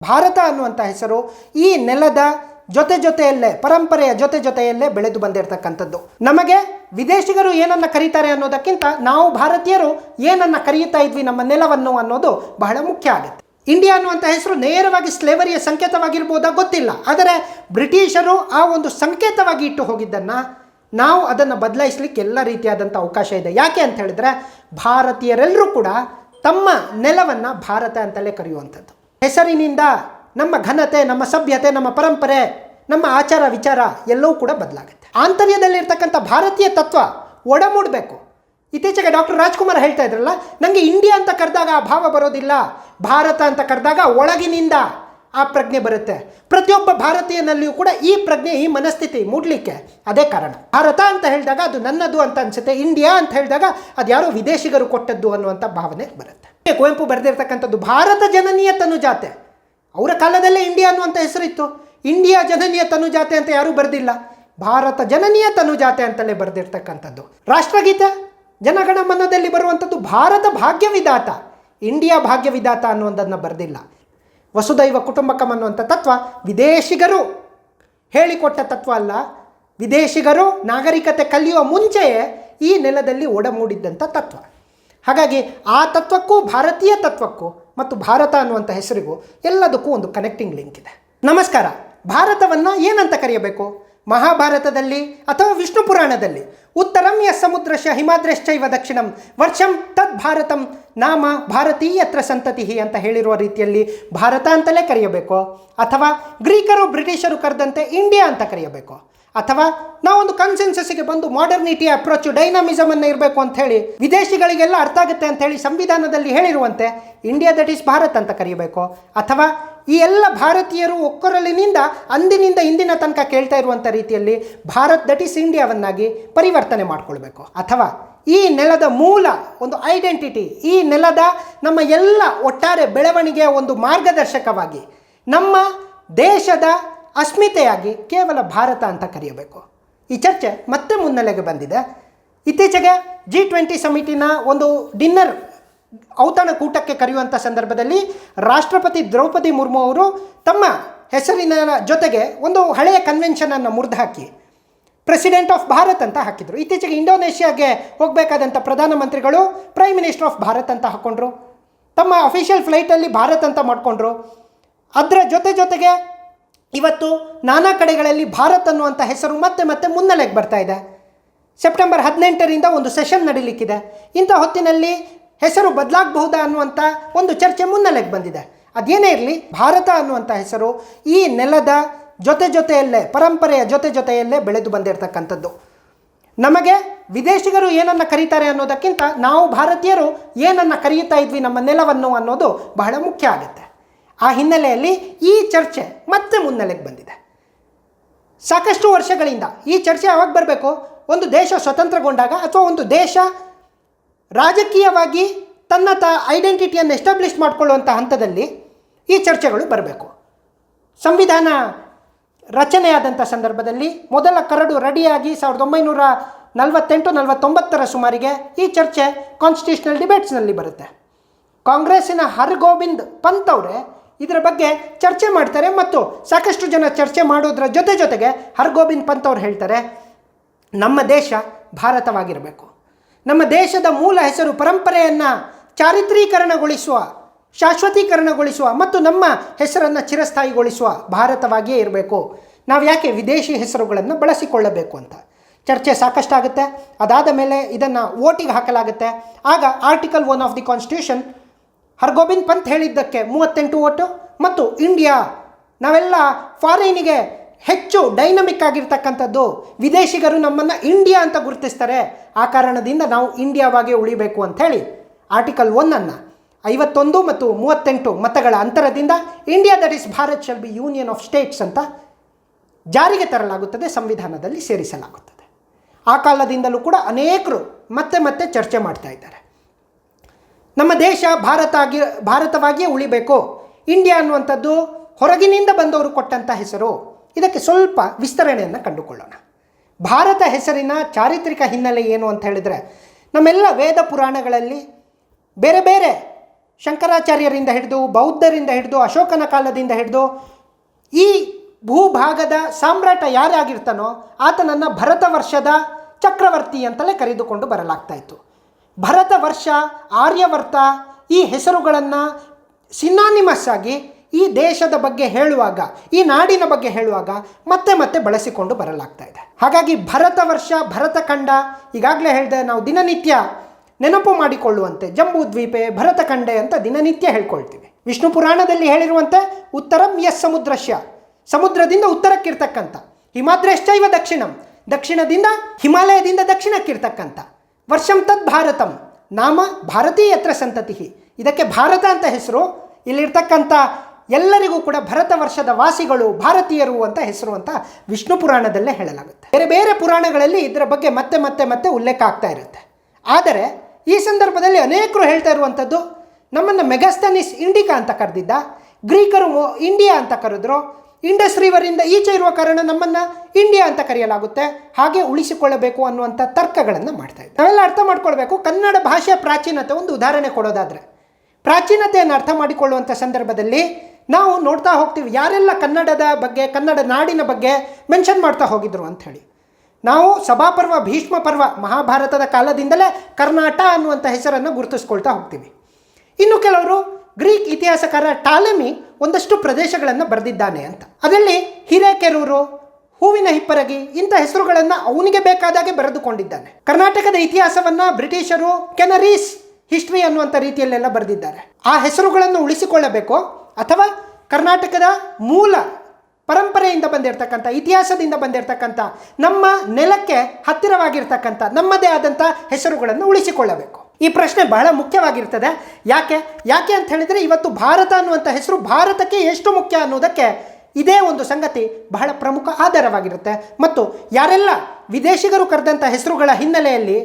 ಭಾರತ ಅನ್ನುವಂಥ ಹೆಸರು ಈ ನೆಲದ ಜೊತೆಯಲ್ಲೇ ಪರಂಪರೆಯ ಜೊತೆಯಲ್ಲೇ ಬೆಳೆದು ಬಂದಿರತಕ್ಕಂಥದ್ದು. ನಮಗೆ ವಿದೇಶಿಗರು ಏನನ್ನ ಕರೀತಾರೆ ಅನ್ನೋದಕ್ಕಿಂತ ನಾವು ಭಾರತೀಯರು ಏನನ್ನ ಕರೆಯುತ್ತಾ ಇದ್ವಿ ನಮ್ಮ ನೆಲವನ್ನು ಅನ್ನೋದು ಬಹಳ ಮುಖ್ಯ ಆಗುತ್ತೆ. ಇಂಡಿಯಾ ಅನ್ನುವಂಥ ಹೆಸರು ನೇರವಾಗಿ ಸ್ಲೇವರಿಯ ಸಂಕೇತವಾಗಿರ್ಬೋದಾ ಗೊತ್ತಿಲ್ಲ, ಆದರೆ ಬ್ರಿಟಿಷರು ಆ ಒಂದು ಸಂಕೇತವಾಗಿ ಇಟ್ಟು ಹೋಗಿದ್ದನ್ನು ನಾವು ಅದನ್ನು ಬದಲಾಯಿಸಲಿಕ್ಕೆ ಎಲ್ಲ ರೀತಿಯಾದಂಥ ಅವಕಾಶ ಇದೆ. ಯಾಕೆ ಅಂತ ಹೇಳಿದ್ರೆ ಭಾರತೀಯರೆಲ್ಲರೂ ಕೂಡ ತಮ್ಮ ನೆಲವನ್ನು ಭಾರತ ಅಂತಲೇ ಕರೆಯುವಂಥದ್ದು. ಹೆಸರಿನಿಂದ ನಮ್ಮ ಘನತೆ, ನಮ್ಮ ಸಭ್ಯತೆ, ನಮ್ಮ ಪರಂಪರೆ, ನಮ್ಮ ಆಚಾರ ವಿಚಾರ ಎಲ್ಲವೂ ಕೂಡ ಬದಲಾಗುತ್ತೆ. ಆಂತರ್ಯದಲ್ಲಿರ್ತಕ್ಕಂಥ ಭಾರತೀಯ ತತ್ವ ಒಡಮೂಡಬೇಕು. ಇತ್ತೀಚೆಗೆ ಡಾಕ್ಟರ್ ರಾಜ್ಕುಮಾರ್ ಹೇಳ್ತಾ ಇದ್ರಲ್ಲ, ನನಗೆ ಇಂಡಿಯಾ ಅಂತ ಕರೆದಾಗ ಆ ಭಾವ ಬರೋದಿಲ್ಲ, ಭಾರತ ಅಂತ ಕರೆದಾಗ ಒಳಗಿನಿಂದ ಆ ಪ್ರಜ್ಞೆ ಬರುತ್ತೆ. ಪ್ರತಿಯೊಬ್ಬ ಭಾರತೀಯನಲ್ಲಿಯೂ ಕೂಡ ಈ ಪ್ರಜ್ಞೆ, ಈ ಮನಸ್ಥಿತಿ ಮೂಡಲಿಕ್ಕೆ ಅದೇ ಕಾರಣ. ಭಾರತ ಅಂತ ಹೇಳಿದಾಗ ಅದು ನನ್ನದು ಅಂತ ಅನಿಸುತ್ತೆ, ಇಂಡಿಯಾ ಅಂತ ಹೇಳಿದಾಗ ಅದು ಯಾರೋ ವಿದೇಶಿಗರು ಕೊಟ್ಟದ್ದು ಅನ್ನುವಂಥ ಭಾವನೆ ಬರುತ್ತೆ. ಕುವೆಂಪು ಬರೆದಿರ್ತಕ್ಕಂಥದ್ದು ಭಾರತ ಜನನೀಯ ತನುಜಾತೆ. ಅವರ ಕಾಲದಲ್ಲೇ ಇಂಡಿಯಾ ಅನ್ನುವಂಥ ಹೆಸರಿತ್ತು. ಇಂಡಿಯಾ ಜನನೀಯ ತನುಜಾತೆ ಅಂತ ಯಾರೂ ಬರೆದಿಲ್ಲ, ಭಾರತ ಜನನೀಯ ತನುಜಾತೆ ಅಂತಲೇ ಬರೆದಿರ್ತಕ್ಕಂಥದ್ದು. ರಾಷ್ಟ್ರಗೀತೆ ಜನಗಣಮನದಲ್ಲಿ ಬರುವಂಥದ್ದು ಭಾರತ ಭಾಗ್ಯವಿದಾತ, ಇಂಡಿಯಾ ಭಾಗ್ಯವಿದಾತ ಅನ್ನುವುದನ್ನು ಬರೆದಿಲ್ಲ. ವಸುದೈವ ಕುಟುಂಬಕಂ ಅನ್ನುವಂಥ ತತ್ವ ವಿದೇಶಿಗರು ಹೇಳಿಕೊಟ್ಟ ತತ್ವ ಅಲ್ಲ, ವಿದೇಶಿಗರು ನಾಗರಿಕತೆ ಕಲಿಯುವ ಮುಂಚೆಯೇ ಈ ನೆಲದಲ್ಲಿ ಒಡಮೂಡಿದ್ದಂಥ ತತ್ವ. ಹಾಗಾಗಿ ಆ ತತ್ವಕ್ಕೂ ಭಾರತೀಯ ತತ್ವಕ್ಕೂ ಮತ್ತು ಭಾರತ ಅನ್ನುವಂಥ ಹೆಸರಿಗೂ ಎಲ್ಲದಕ್ಕೂ ಒಂದು ಕನೆಕ್ಟಿಂಗ್ ಲಿಂಕ್ ಇದೆ. ನಮಸ್ಕಾರ. ಭಾರತವನ್ನು ಏನಂತ ಕರೆಯಬೇಕು? ಮಹಾಭಾರತದಲ್ಲಿ ಅಥವಾ ವಿಷ್ಣು ಪುರಾಣದಲ್ಲಿ ಉತ್ತರಂ ಯಸ್ ಸಮುದ್ರಶ್ಚ ಹಿಮಾದ್ರಶ್ಚೈವ ದಕ್ಷಿಣಂ ವರ್ಷಂ ತದ್ ಭಾರತಂ ನಾಮ ಭಾರತೀಯತ್ರ ಸಂತತಿ ಅಂತ ಹೇಳಿರುವ ರೀತಿಯಲ್ಲಿ ಭಾರತ ಅಂತಲೇ ಕರೆಯಬೇಕು, ಅಥವಾ ಗ್ರೀಕರು ಬ್ರಿಟಿಷರು ಕರೆದಂತೆ ಇಂಡಿಯಾ ಅಂತ ಕರೆಯಬೇಕು, ಅಥವಾ ನಾವೊಂದು ಕನ್ಸೆನ್ಸಸ್ಗೆ ಬಂದು ಮಾಡರ್ನಿಟಿ ಅಪ್ರೋಚು ಡೈನಾಮಿಸಮ್ ಅನ್ನು ಇರಬೇಕು ಅಂತ ಹೇಳಿ ವಿದೇಶಿಗಳಿಗೆಲ್ಲ ಅರ್ಥ ಆಗುತ್ತೆ ಅಂತ ಹೇಳಿ ಸಂವಿಧಾನದಲ್ಲಿ ಹೇಳಿರುವಂತೆ ಇಂಡಿಯಾ ದಟ್ ಈಸ್ ಭಾರತ್ ಅಂತ ಕರೆಯಬೇಕು, ಅಥವಾ ಈ ಎಲ್ಲ ಭಾರತೀಯರು ಒಕ್ಕೊರಲಿನಿಂದ ಅಂದಿನಿಂದ ಇಂದಿನ ತನಕ ಕೇಳ್ತಾ ಇರುವಂಥ ರೀತಿಯಲ್ಲಿ ಭಾರತ್ ದಟ್ ಈಸ್ ಇಂಡಿಯಾವನ್ನಾಗಿ ಪರಿವರ್ತನೆ ಮಾಡಿಕೊಳ್ಬೇಕು, ಅಥವಾ ಈ ನೆಲದ ಮೂಲ ಒಂದು ಐಡೆಂಟಿಟಿ, ಈ ನೆಲದ ನಮ್ಮ ಎಲ್ಲ ಒಟ್ಟಾರೆ ಬೆಳವಣಿಗೆಯ ಒಂದು ಮಾರ್ಗದರ್ಶಕವಾಗಿ ನಮ್ಮ ದೇಶದ ಅಸ್ಮಿತೆಯಾಗಿ ಕೇವಲ ಭಾರತ ಅಂತ ಕರೆಯಬೇಕು. ಈ ಚರ್ಚೆ ಮತ್ತೆ ಮುನ್ನೆಲೆಗೆ ಬಂದಿದೆ. ಇತ್ತೀಚೆಗೆ G20 ಸಮಿಟಿನ ಒಂದು ಡಿನ್ನರ್ ಔತಣಕೂಟಕ್ಕೆ ಕರೆಯುವಂಥ ಸಂದರ್ಭದಲ್ಲಿ ರಾಷ್ಟ್ರಪತಿ ದ್ರೌಪದಿ ಮುರ್ಮು ಅವರು ತಮ್ಮ ಹೆಸರಿನ ಜೊತೆಗೆ ಒಂದು ಹಳೆಯ ಕನ್ವೆನ್ಷನನ್ನು ಮುರಿದು ಹಾಕಿ ಪ್ರೆಸಿಡೆಂಟ್ ಆಫ್ ಭಾರತ್ ಅಂತ ಹಾಕಿದರು. ಇತ್ತೀಚೆಗೆ ಇಂಡೋನೇಷ್ಯಾಗೆ ಹೋಗಬೇಕಾದಂಥ ಪ್ರಧಾನಮಂತ್ರಿಗಳು ಪ್ರೈಮ್ ಮಿನಿಸ್ಟರ್ ಆಫ್ ಭಾರತ್ ಅಂತ ಹಾಕ್ಕೊಂಡ್ರು, ತಮ್ಮ ಅಫಿಷಿಯಲ್ ಫ್ಲೈಟಲ್ಲಿ ಭಾರತ್ ಅಂತ ಮಾಡಿಕೊಂಡ್ರು. ಅದರ ಜೊತೆಗೆ ಇವತ್ತು ನಾನಾ ಕಡೆಗಳಲ್ಲಿ ಭಾರತ್ ಅನ್ನುವಂಥ ಹೆಸರು ಮತ್ತೆ ಮುನ್ನೆಲೆಗೆ ಬರ್ತಾ ಇದೆ. ಸೆಪ್ಟೆಂಬರ್ 18ರಿಂದ ಒಂದು ಸೆಷನ್ ನಡೀಲಿಕ್ಕಿದೆ. ಇಂಥ ಹೊತ್ತಿನಲ್ಲಿ ಹೆಸರು ಬದಲಾಗಬಹುದಾ ಅನ್ನುವಂಥ ಒಂದು ಚರ್ಚೆ ಮುನ್ನೆಲೆಗೆ ಬಂದಿದೆ. ಅದೇನೇ ಇರಲಿ, ಭಾರತ ಅನ್ನುವಂಥ ಹೆಸರು ಈ ನೆಲದ ಜೊತೆಯಲ್ಲೇ ಪರಂಪರೆಯ ಜೊತೆಯಲ್ಲೇ ಬೆಳೆದು ಬಂದಿರತಕ್ಕಂಥದ್ದು. ನಮಗೆ ವಿದೇಶಿಗರು ಏನನ್ನು ಕರೀತಾರೆ ಅನ್ನೋದಕ್ಕಿಂತ ನಾವು ಭಾರತೀಯರು ಏನನ್ನು ಕರೆಯುತ್ತಾ ಇದ್ವಿ ನಮ್ಮ ನೆಲವನ್ನು ಅನ್ನೋದು ಬಹಳ ಮುಖ್ಯ ಆಗುತ್ತೆ. ಆ ಹಿನ್ನೆಲೆಯಲ್ಲಿ ಈ ಚರ್ಚೆ ಮತ್ತೆ ಮುನ್ನೆಲೆಗೆ ಬಂದಿದೆ. ಸಾಕಷ್ಟು ವರ್ಷಗಳಿಂದ ಈ ಚರ್ಚೆ ಯಾವಾಗ ಬರಬೇಕು? ಒಂದು ದೇಶ ಸ್ವತಂತ್ರಗೊಂಡಾಗ, ಅಥವಾ ಒಂದು ದೇಶ ರಾಜಕೀಯವಾಗಿ ತನ್ನ ಐಡೆಂಟಿಟಿಯನ್ನು ಎಸ್ಟಾಬ್ಲಿಷ್ ಮಾಡಿಕೊಳ್ಳುವಂಥ ಹಂತದಲ್ಲಿ ಈ ಚರ್ಚೆಗಳು ಬರಬೇಕು. ಸಂವಿಧಾನ ರಚನೆಯಾದಂಥ ಸಂದರ್ಭದಲ್ಲಿ ಮೊದಲ ಕರಡು ರೆಡಿಯಾಗಿ 1948-49 ಸುಮಾರಿಗೆ ಈ ಚರ್ಚೆ ಕಾನ್ಸ್ಟಿಟ್ಯೂಷನಲ್ ಡಿಬೇಟ್ಸ್ನಲ್ಲಿ ಬರುತ್ತೆ. ಕಾಂಗ್ರೆಸ್ಸಿನ ಹರ್ಗೋಬಿಂದ್ ಪಂತ್ ಅವರೇ ಇದರ ಬಗ್ಗೆ ಚರ್ಚೆ ಮಾಡ್ತಾರೆ, ಮತ್ತು ಸಾಕಷ್ಟು ಜನ ಚರ್ಚೆ ಮಾಡೋದ್ರ ಜೊತೆಗೆ ಹರ್ಗೋಬಿಂದ್ ಪಂತ್ ಅವರು ಹೇಳ್ತಾರೆ, ನಮ್ಮ ದೇಶ ಭಾರತವಾಗಿರಬೇಕು, ನಮ್ಮ ದೇಶದ ಮೂಲ ಹೆಸರು ಪರಂಪರೆಯನ್ನು ಚಾರಿತ್ರೀಕರಣಗೊಳಿಸುವ, ಶಾಶ್ವತೀಕರಣಗೊಳಿಸುವ ಮತ್ತು ನಮ್ಮ ಹೆಸರನ್ನು ಚಿರಸ್ಥಾಯಿಗೊಳಿಸುವ ಭಾರತವಾಗಿಯೇ ಇರಬೇಕು, ನಾವು ಯಾಕೆ ವಿದೇಶಿ ಹೆಸರುಗಳನ್ನು ಬಳಸಿಕೊಳ್ಳಬೇಕು ಅಂತ ಚರ್ಚೆ ಸಾಕಷ್ಟಾಗುತ್ತೆ. ಅದಾದ ಮೇಲೆ ಇದನ್ನು ವೋಟಿಗೆ ಹಾಕಲಾಗುತ್ತೆ. ಆಗ article 1 of the constitution Hargobind Pant ಹೇಳಿದ್ದಕ್ಕೆ 38 ವೋಟು, ಮತ್ತು ಇಂಡಿಯಾ ನಾವೆಲ್ಲ ಫಾರಿನಿಗೆ ಹೆಚ್ಚು ಡೈನಮಿಕ್ ಆಗಿರ್ತಕ್ಕಂಥದ್ದು, ವಿದೇಶಿಗರು ನಮ್ಮನ್ನು ಇಂಡಿಯಾ ಅಂತ ಗುರುತಿಸ್ತಾರೆ, ಆ ಕಾರಣದಿಂದ ನಾವು ಇಂಡಿಯಾವಾಗೇ ಉಳಿಬೇಕು ಅಂಥೇಳಿ ಆರ್ಟಿಕಲ್ 1ಅನ್ನು 51 ಮತ್ತು 38 ಮತಗಳ ಅಂತರದಿಂದ India that is Bharat shall be union of States ಅಂತ ಜಾರಿಗೆ ತರಲಾಗುತ್ತದೆ, ಸಂವಿಧಾನದಲ್ಲಿ ಸೇರಿಸಲಾಗುತ್ತದೆ. ಆ ಕಾಲದಿಂದಲೂ ಕೂಡ ಅನೇಕರು ಮತ್ತೆ ಚರ್ಚೆ ಮಾಡ್ತಾ ಇದ್ದಾರೆ. ನಮ್ಮ ದೇಶ ಭಾರತವಾಗಿಯೇ ಉಳಿಬೇಕು, ಇಂಡಿಯಾ ಅನ್ನುವಂಥದ್ದು ಹೊರಗಿನಿಂದ ಬಂದವರು ಕೊಟ್ಟಂಥ ಹೆಸರು. ಇದಕ್ಕೆ ಸ್ವಲ್ಪ ವಿಸ್ತರಣೆಯನ್ನು ಕಂಡುಕೊಳ್ಳೋಣ. ಭಾರತ ಹೆಸರಿನ ಚಾರಿತ್ರಿಕ ಹಿನ್ನೆಲೆ ಏನು ಅಂತ ಹೇಳಿದರೆ, ನಮ್ಮೆಲ್ಲ ವೇದ ಪುರಾಣಗಳಲ್ಲಿ ಬೇರೆ ಬೇರೆ ಶಂಕರಾಚಾರ್ಯರಿಂದ ಹಿಡಿದು ಬೌದ್ಧರಿಂದ ಹಿಡಿದು ಅಶೋಕನ ಕಾಲದಿಂದ ಹಿಡಿದು ಈ ಭೂಭಾಗದ ಸಾಮ್ರಾಟ ಯಾರಾಗಿರ್ತಾನೋ ಆತನನ್ನು ಭರತ ವರ್ಷದ ಚಕ್ರವರ್ತಿ ಅಂತಲೇ ಕರೆದುಕೊಂಡು ಬರಲಾಗ್ತಾ ಇತ್ತು. ಭರತ ವರ್ಷ, ಆರ್ಯವರ್ತ ಈ ಹೆಸರುಗಳನ್ನು ಸಿನಾನಿಮಸ್ ಆಗಿ ಈ ದೇಶದ ಬಗ್ಗೆ ಹೇಳುವಾಗ, ಈ ನಾಡಿನ ಬಗ್ಗೆ ಹೇಳುವಾಗ ಮತ್ತೆ ಮತ್ತೆ ಬಳಸಿಕೊಂಡು ಬರಲಾಗ್ತಾ ಇದೆ. ಹಾಗಾಗಿ ಭರತ ವರ್ಷ, ಭರತಖಂಡ, ಈಗಾಗಲೇ ಹೇಳಿದೆ ನಾವು ದಿನನಿತ್ಯ ನೆನಪು ಮಾಡಿಕೊಳ್ಳುವಂತೆ ಜಂಬೂ ದ್ವೀಪೆ, ಭರತಖಂಡೆ ಅಂತ ದಿನನಿತ್ಯ ಹೇಳ್ಕೊಳ್ತೀವಿ. ವಿಷ್ಣು ಪುರಾಣದಲ್ಲಿ ಹೇಳಿರುವಂತೆ ಉತ್ತರಂ ಯಸ್ ಸಮುದ್ರಶ್ಯ, ಸಮುದ್ರದಿಂದ ಉತ್ತರಕ್ಕಿರ್ತಕ್ಕಂಥ, ಹಿಮಾದ್ರೇಶ್ಚೈವ ದಕ್ಷಿಣಂ, ದಕ್ಷಿಣದಿಂದ ಹಿಮಾಲಯದಿಂದ ದಕ್ಷಿಣಕ್ಕಿರ್ತಕ್ಕಂಥ, ವರ್ಷಂ ತದ್ ಭಾರತಂ ನಾಮ ಭಾರತೀಯತ್ರ ಸಂತತಿ, ಇದಕ್ಕೆ ಭಾರತ ಅಂತ ಹೆಸರು. ಇಲ್ಲಿರ್ತಕ್ಕಂಥ ಎಲ್ಲರಿಗೂ ಕೂಡ ಭರತ ವರ್ಷದ ವಾಸಿಗಳು ಭಾರತೀಯರು ಅಂತ ಹೆಸರು ಅಂತ ವಿಷ್ಣು ಪುರಾಣದಲ್ಲೇ ಹೇಳಲಾಗುತ್ತೆ. ಬೇರೆ ಬೇರೆ ಪುರಾಣಗಳಲ್ಲಿ ಇದರ ಬಗ್ಗೆ ಮತ್ತೆ ಮತ್ತೆ ಮತ್ತೆ ಉಲ್ಲೇಖ ಆಗ್ತಾ ಇರುತ್ತೆ. ಆದರೆ ಈ ಸಂದರ್ಭದಲ್ಲಿ ಅನೇಕರು ಹೇಳ್ತಾ ಇರುವಂಥದ್ದು ನಮ್ಮನ್ನು ಮೆಗಾಸ್ತನಿಸ್ ಇಂಡಿಕಾ ಅಂತ ಕರೆದಿದ್ದ, ಗ್ರೀಕರು ಇಂಡಿಯಾ ಅಂತ ಕರೆದ್ರು, ಇಂಡಸ್ ರಿವರಿಂದ ಈಚೆ ಇರುವ ಕಾರಣ ನಮ್ಮನ್ನು ಇಂಡಿಯಾ ಅಂತ ಕರೆಯಲಾಗುತ್ತೆ, ಹಾಗೆ ಉಳಿಸಿಕೊಳ್ಳಬೇಕು ಅನ್ನುವಂಥ ತರ್ಕಗಳನ್ನು ಮಾಡ್ತಾ ಇದ್ದಾರೆ. ನಾವೆಲ್ಲ ಅರ್ಥ ಮಾಡ್ಕೊಳ್ಬೇಕು, ಕನ್ನಡ ಭಾಷೆಯ ಪ್ರಾಚೀನತೆ ಒಂದು ಉದಾಹರಣೆ ಕೊಡೋದಾದರೆ, ಪ್ರಾಚೀನತೆಯನ್ನು ಅರ್ಥ ಮಾಡಿಕೊಳ್ಳುವಂಥ ಸಂದರ್ಭದಲ್ಲಿ ನಾವು ನೋಡ್ತಾ ಹೋಗ್ತೀವಿ ಯಾರೆಲ್ಲ ಕನ್ನಡದ ಬಗ್ಗೆ, ಕನ್ನಡ ನಾಡಿನ ಬಗ್ಗೆ ಮೆನ್ಷನ್ ಮಾಡ್ತಾ ಹೋಗಿದ್ರು ಅಂಥೇಳಿ. ನಾವು ಸಭಾಪರ್ವ, ಭೀಷ್ಮ ಪರ್ವ, ಮಹಾಭಾರತದ ಕಾಲದಿಂದಲೇ ಕರ್ನಾಟ ಅನ್ನುವಂಥ ಹೆಸರನ್ನು ಗುರುತಿಸ್ಕೊಳ್ತಾ ಹೋಗ್ತೀವಿ. ಇನ್ನು ಕೆಲವರು ಗ್ರೀಕ್ ಇತಿಹಾಸಕಾರ ಟಾಲೆಮಿ ಒಂದಷ್ಟು ಪ್ರದೇಶಗಳನ್ನು ಬರೆದಿದ್ದಾನೆ ಅಂತ, ಅದರಲ್ಲಿ ಹಿರೇಕೆರೂರು, ಹೂವಿನ ಹಿಪ್ಪರಗಿ ಇಂಥ ಹೆಸರುಗಳನ್ನು ಅವನಿಗೆ ಬೇಕಾದಾಗೆ ಬರೆದುಕೊಂಡಿದ್ದಾನೆ. ಕರ್ನಾಟಕದ ಇತಿಹಾಸವನ್ನು ಬ್ರಿಟಿಷರು ಕೆನರೀಸ್ ಹಿಸ್ಟ್ರಿ ಅನ್ನುವಂಥ ರೀತಿಯಲ್ಲೆಲ್ಲ ಬರೆದಿದ್ದಾರೆ. ಆ ಹೆಸರುಗಳನ್ನು ಉಳಿಸಿಕೊಳ್ಳಬೇಕು ಅಥವಾ ಕರ್ನಾಟಕದ ಮೂಲ ಪರಂಪರೆಯಿಂದ ಬಂದಿರತಕ್ಕಂಥ, ಇತಿಹಾಸದಿಂದ ಬಂದಿರತಕ್ಕಂಥ, ನಮ್ಮ ನೆಲಕ್ಕೆ ಹತ್ತಿರವಾಗಿರ್ತಕ್ಕಂಥ ನಮ್ಮದೇ ಆದಂಥ ಹೆಸರುಗಳನ್ನು ಉಳಿಸಿಕೊಳ್ಳಬೇಕು. ಈ ಪ್ರಶ್ನೆ ಬಹಳ ಮುಖ್ಯವಾಗಿರ್ತದೆ. ಯಾಕೆ ಅಂತ ಹೇಳಿದರೆ ಇವತ್ತು ಭಾರತ ಅನ್ನುವಂಥ ಹೆಸರು ಭಾರತಕ್ಕೆ ಎಷ್ಟು ಮುಖ್ಯ ಅನ್ನೋದಕ್ಕೆ ಇದೇ ಒಂದು ಸಂಗತಿ ಬಹಳ ಪ್ರಮುಖ ಆಧಾರವಾಗಿರುತ್ತೆ. ಮತ್ತು ಯಾರೆಲ್ಲ ವಿದೇಶಿಗರು ಕರೆದಂಥ ಹೆಸರುಗಳ ಹಿನ್ನೆಲೆಯಲ್ಲಿ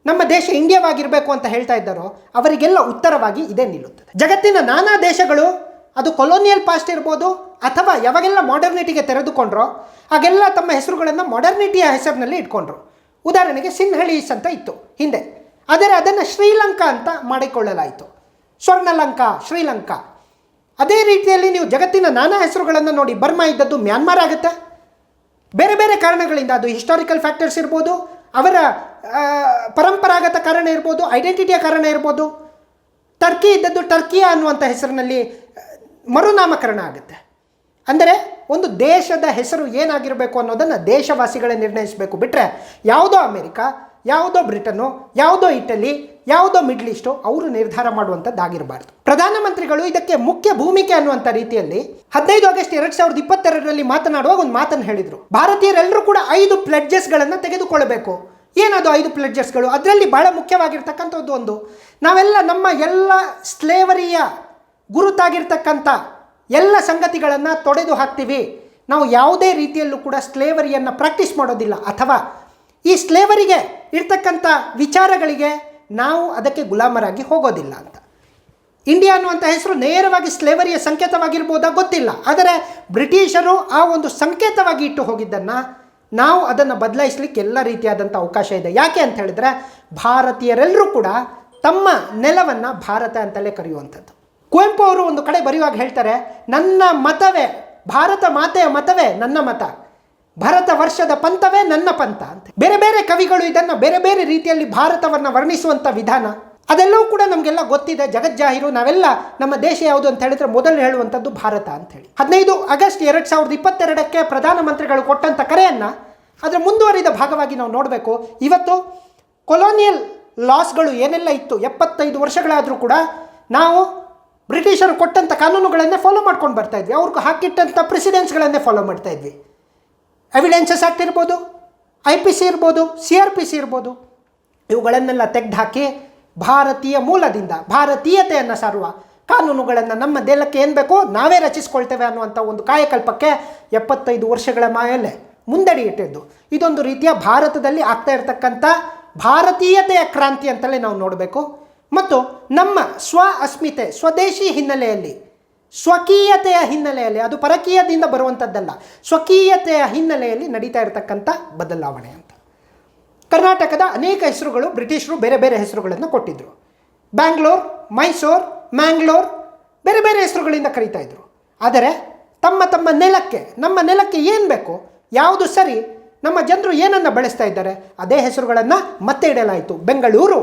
ನಮ್ಮ ದೇಶ ಇಂಡಿಯಾವಾಗಿರಬೇಕು ಅಂತ ಹೇಳ್ತಾ ಇದ್ದಾರೋ ಅವರಿಗೆಲ್ಲ ಉತ್ತರವಾಗಿ ಇದೇ ನಿಲ್ಲುತ್ತದೆ. ಜಗತ್ತಿನ ನಾನಾ ದೇಶಗಳು ಅದು ಕೊಲೋನಿಯಲ್ ಪಾಸ್ಟ್ ಇರ್ಬೋದು ಅಥವಾ ಯಾವಾಗೆಲ್ಲ ಮಾಡರ್ನಿಟಿಗೆ ತೆರೆದುಕೊಂಡ್ರೋ ಆಗೆಲ್ಲ ತಮ್ಮ ಹೆಸರುಗಳನ್ನು ಮಾಡರ್ನಿಟಿಯ ಹೆಸರಿನಲ್ಲಿ ಇಟ್ಕೊಂಡ್ರು. ಉದಾಹರಣೆಗೆ ಸಿನ್ಹಳೀಸ್ ಅಂತ ಇತ್ತು ಹಿಂದೆ, ಆದರೆ ಅದನ್ನು ಶ್ರೀಲಂಕಾ ಅಂತ ಮಾಡಿಕೊಳ್ಳಲಾಯಿತು. ಸ್ವರ್ಣಲಂಕಾ, ಶ್ರೀಲಂಕಾ. ಅದೇ ರೀತಿಯಲ್ಲಿ ನೀವು ಜಗತ್ತಿನ ನಾನಾ ಹೆಸರುಗಳನ್ನು ನೋಡಿ, ಬರ್ಮಾ ಇದ್ದದ್ದು ಮ್ಯಾನ್ಮಾರ್ ಆಗುತ್ತೆ. ಬೇರೆ ಬೇರೆ ಕಾರಣಗಳಿಂದ, ಅದು ಹಿಸ್ಟಾರಿಕಲ್ ಫ್ಯಾಕ್ಟರ್ಸ್ ಇರ್ಬೋದು, ಅವರ ಪರಂಪರಾಗತ ಕಾರಣ ಇರ್ಬೋದು, ಐಡೆಂಟಿಟಿಯ ಕಾರಣ ಇರ್ಬೋದು. ಟರ್ಕಿ ಇದ್ದದ್ದು ಟರ್ಕಿಯಾ ಅನ್ನುವಂಥ ಹೆಸರಿನಲ್ಲಿ ಮರುನಾಮಕರಣ ಆಗುತ್ತೆ. ಅಂದರೆ ಒಂದು ದೇಶದ ಹೆಸರು ಏನಾಗಿರಬೇಕು ಅನ್ನೋದನ್ನು ದೇಶವಾಸಿಗಳೇ ನಿರ್ಣಯಿಸಬೇಕು, ಬಿಟ್ಟರೆ ಯಾವುದೋ ಅಮೇರಿಕಾ, ಯಾವುದೋ ಬ್ರಿಟನ್ನು, ಯಾವುದೋ ಇಟಲಿ, ಯಾವುದೋ ಮಿಡ್ಲ್ ಈಸ್ಟು ಅವರು ನಿರ್ಧಾರ ಮಾಡುವಂಥದ್ದಾಗಿರಬಾರ್ದು. ಪ್ರಧಾನಮಂತ್ರಿಗಳು ಇದಕ್ಕೆ ಮುಖ್ಯ ಭೂಮಿಕೆ ಅನ್ನುವಂಥ ರೀತಿಯಲ್ಲಿ 15 ಆಗಸ್ಟ್ 2022ರಲ್ಲಿ ಮಾತನಾಡುವಾಗ ಒಂದು ಮಾತನ್ನು ಹೇಳಿದರು. ಭಾರತೀಯರೆಲ್ಲರೂ ಕೂಡ 5 ಪ್ಲೆಡ್ಜಸ್ಗಳನ್ನು ತೆಗೆದುಕೊಳ್ಳಬೇಕು. ಏನದು 5 ಪ್ಲೆಡ್ಜಸ್ಗಳು? ಅದರಲ್ಲಿ ಬಹಳ ಮುಖ್ಯವಾಗಿರ್ತಕ್ಕಂಥದ್ದು ಒಂದು, ನಾವೆಲ್ಲ ನಮ್ಮ ಎಲ್ಲ ಸ್ಲೇವರಿಯ ಗುರುತಾಗಿರ್ತಕ್ಕಂಥ ಎಲ್ಲ ಸಂಗತಿಗಳನ್ನು ತೊಡೆದು ಹಾಕ್ತೀವಿ. ನಾವು ಯಾವುದೇ ರೀತಿಯಲ್ಲೂ ಕೂಡ ಸ್ಲೇವರಿಯನ್ನು ಪ್ರಾಕ್ಟೀಸ್ ಮಾಡೋದಿಲ್ಲ, ಅಥವಾ ಈ ಸ್ಲೇವರಿಗೆ ಇರ್ತಕ್ಕಂಥ ವಿಚಾರಗಳಿಗೆ ನಾವು ಅದಕ್ಕೆ ಗುಲಾಮರಾಗಿ ಹೋಗೋದಿಲ್ಲ ಅಂತ. ಇಂಡಿಯಾ ಅನ್ನುವಂಥ ಹೆಸರು ನೇರವಾಗಿ ಸ್ಲೇವರಿಯ ಸಂಕೇತವಾಗಿರ್ಬೋದಾ ಗೊತ್ತಿಲ್ಲ, ಆದರೆ ಬ್ರಿಟಿಷರು ಆ ಒಂದು ಸಂಕೇತವಾಗಿ ಇಟ್ಟು ಹೋಗಿದ್ದನ್ನು ನಾವು ಅದನ್ನು ಬದಲಾಯಿಸಲಿಕ್ಕೆ ಎಲ್ಲ ರೀತಿಯಾದಂಥ ಅವಕಾಶ ಇದೆ. ಯಾಕೆ ಅಂತ ಹೇಳಿದ್ರೆ ಭಾರತೀಯರೆಲ್ಲರೂ ಕೂಡ ತಮ್ಮ ನೆಲವನ್ನು ಭಾರತ ಅಂತಲೇ ಕರೆಯುವಂಥದ್ದು. ಕುವೆಂಪು ಅವರು ಒಂದು ಕಡೆ ಬರೆಯುವಾಗ ಹೇಳ್ತಾರೆ, ನನ್ನ ಮತವೇ ಭಾರತ ಮಾತೆಯ ಮತವೇ ನನ್ನ ಮತ, ಭರತ ವರ್ಷದ ಪಂಥವೇ ನನ್ನ ಪಂಥ ಅಂತ. ಬೇರೆ ಬೇರೆ ಕವಿಗಳು ಇದನ್ನು ಬೇರೆ ಬೇರೆ ರೀತಿಯಲ್ಲಿ ಭಾರತವನ್ನು ವರ್ಣಿಸುವಂಥ ವಿಧಾನ ಅದೆಲ್ಲವೂ ಕೂಡ ನಮಗೆಲ್ಲ ಗೊತ್ತಿದೆ, ಜಗಜ್ಜಾಹಿರು. ನಾವೆಲ್ಲ ನಮ್ಮ ದೇಶ ಯಾವುದು ಅಂತ ಹೇಳಿದ್ರೆ ಮೊದಲು ಹೇಳುವಂಥದ್ದು ಭಾರತ ಅಂಥೇಳಿ. 15 ಆಗಸ್ಟ್ 2022ಕ್ಕೆ ಪ್ರಧಾನಮಂತ್ರಿಗಳು ಕೊಟ್ಟಂಥ ಕರೆಯನ್ನು ಅದರ ಮುಂದುವರಿದ ಭಾಗವಾಗಿ ನಾವು ನೋಡಬೇಕು. ಇವತ್ತು ಕೊಲೋನಿಯಲ್ ಲಾಸ್ಗಳು ಏನೆಲ್ಲ ಇತ್ತು, 75 ವರ್ಷಗಳಾದರೂ ಕೂಡ ನಾವು ಬ್ರಿಟಿಷರು ಕೊಟ್ಟಂಥ ಕಾನೂನುಗಳನ್ನೇ ಫಾಲೋ ಮಾಡ್ಕೊಂಡು ಬರ್ತಾ ಇದ್ವಿ. ಅವ್ರಿಗೆ ಹಾಕಿಟ್ಟಂಥ ಪ್ರೆಸಿಡೆನ್ಸ್ಗಳನ್ನೇ ಫಾಲೋ ಮಾಡ್ತಾ ಇದ್ವಿ. ಎವಿಡೆನ್ಸಸ್ ಆ್ಯಕ್ಟ್ ಇರ್ಬೋದು, IPC ಇರ್ಬೋದು, CRPC ಇರ್ಬೋದು, ಇವುಗಳನ್ನೆಲ್ಲ ತೆಗೆದುಹಾಕಿ ಭಾರತೀಯ ಮೂಲದಿಂದ ಭಾರತೀಯತೆಯನ್ನು ಸಾರುವ ಕಾನೂನುಗಳನ್ನು ನಮ್ಮ ದೇಶಕ್ಕೆ ಏನು ಬೇಕೋ ನಾವೇ ರಚಿಸ್ಕೊಳ್ತೇವೆ ಅನ್ನುವಂಥ ಒಂದು ಕಾಯಕಲ್ಪಕ್ಕೆ 75 ವರ್ಷಗಳ ಮೇಲೆ ಮುಂದಡಿ ಇಟ್ಟಿದ್ದು. ಇದೊಂದು ರೀತಿಯ ಭಾರತದಲ್ಲಿ ಆಗ್ತಾ ಇರತಕ್ಕಂಥ ಭಾರತೀಯತೆಯ ಕ್ರಾಂತಿ ಅಂತಲೇ ನಾವು ನೋಡಬೇಕು. ಮತ್ತು ನಮ್ಮ ಸ್ವ ಅಸ್ಮಿತೆ, ಸ್ವದೇಶಿ ಹಿನ್ನೆಲೆಯಲ್ಲಿ, ಸ್ವಕೀಯತೆಯ ಹಿನ್ನೆಲೆಯಲ್ಲಿ, ಅದು ಪರಕೀಯದಿಂದ ಬರುವಂಥದ್ದಲ್ಲ, ಸ್ವಕೀಯತೆಯ ಹಿನ್ನೆಲೆಯಲ್ಲಿ ನಡೀತಾ ಇರತಕ್ಕಂಥ ಬದಲಾವಣೆ ಅಂತ. ಕರ್ನಾಟಕದ ಅನೇಕ ಹೆಸರುಗಳು ಬ್ರಿಟಿಷರು ಬೇರೆ ಬೇರೆ ಹೆಸರುಗಳನ್ನು ಕೊಟ್ಟಿದ್ದರು. ಬ್ಯಾಂಗ್ಳೂರ್, ಮೈಸೂರು, ಮ್ಯಾಂಗ್ಳೂರ್ ಬೇರೆ ಬೇರೆ ಹೆಸರುಗಳಿಂದ ಕರೀತಾ ಇದ್ರು. ಆದರೆ ತಮ್ಮ ತಮ್ಮ ನೆಲಕ್ಕೆ, ನಮ್ಮ ನೆಲಕ್ಕೆ ಏನು ಬೇಕು, ಯಾವುದು ಸರಿ, ನಮ್ಮ ಜನರು ಏನನ್ನು ಬೆಳೆಸ್ತಾ ಇದ್ದಾರೆ ಅದೇ ಹೆಸರುಗಳನ್ನು ಮತ್ತೆ ಇಡಲಾಯಿತು. ಬೆಂಗಳೂರು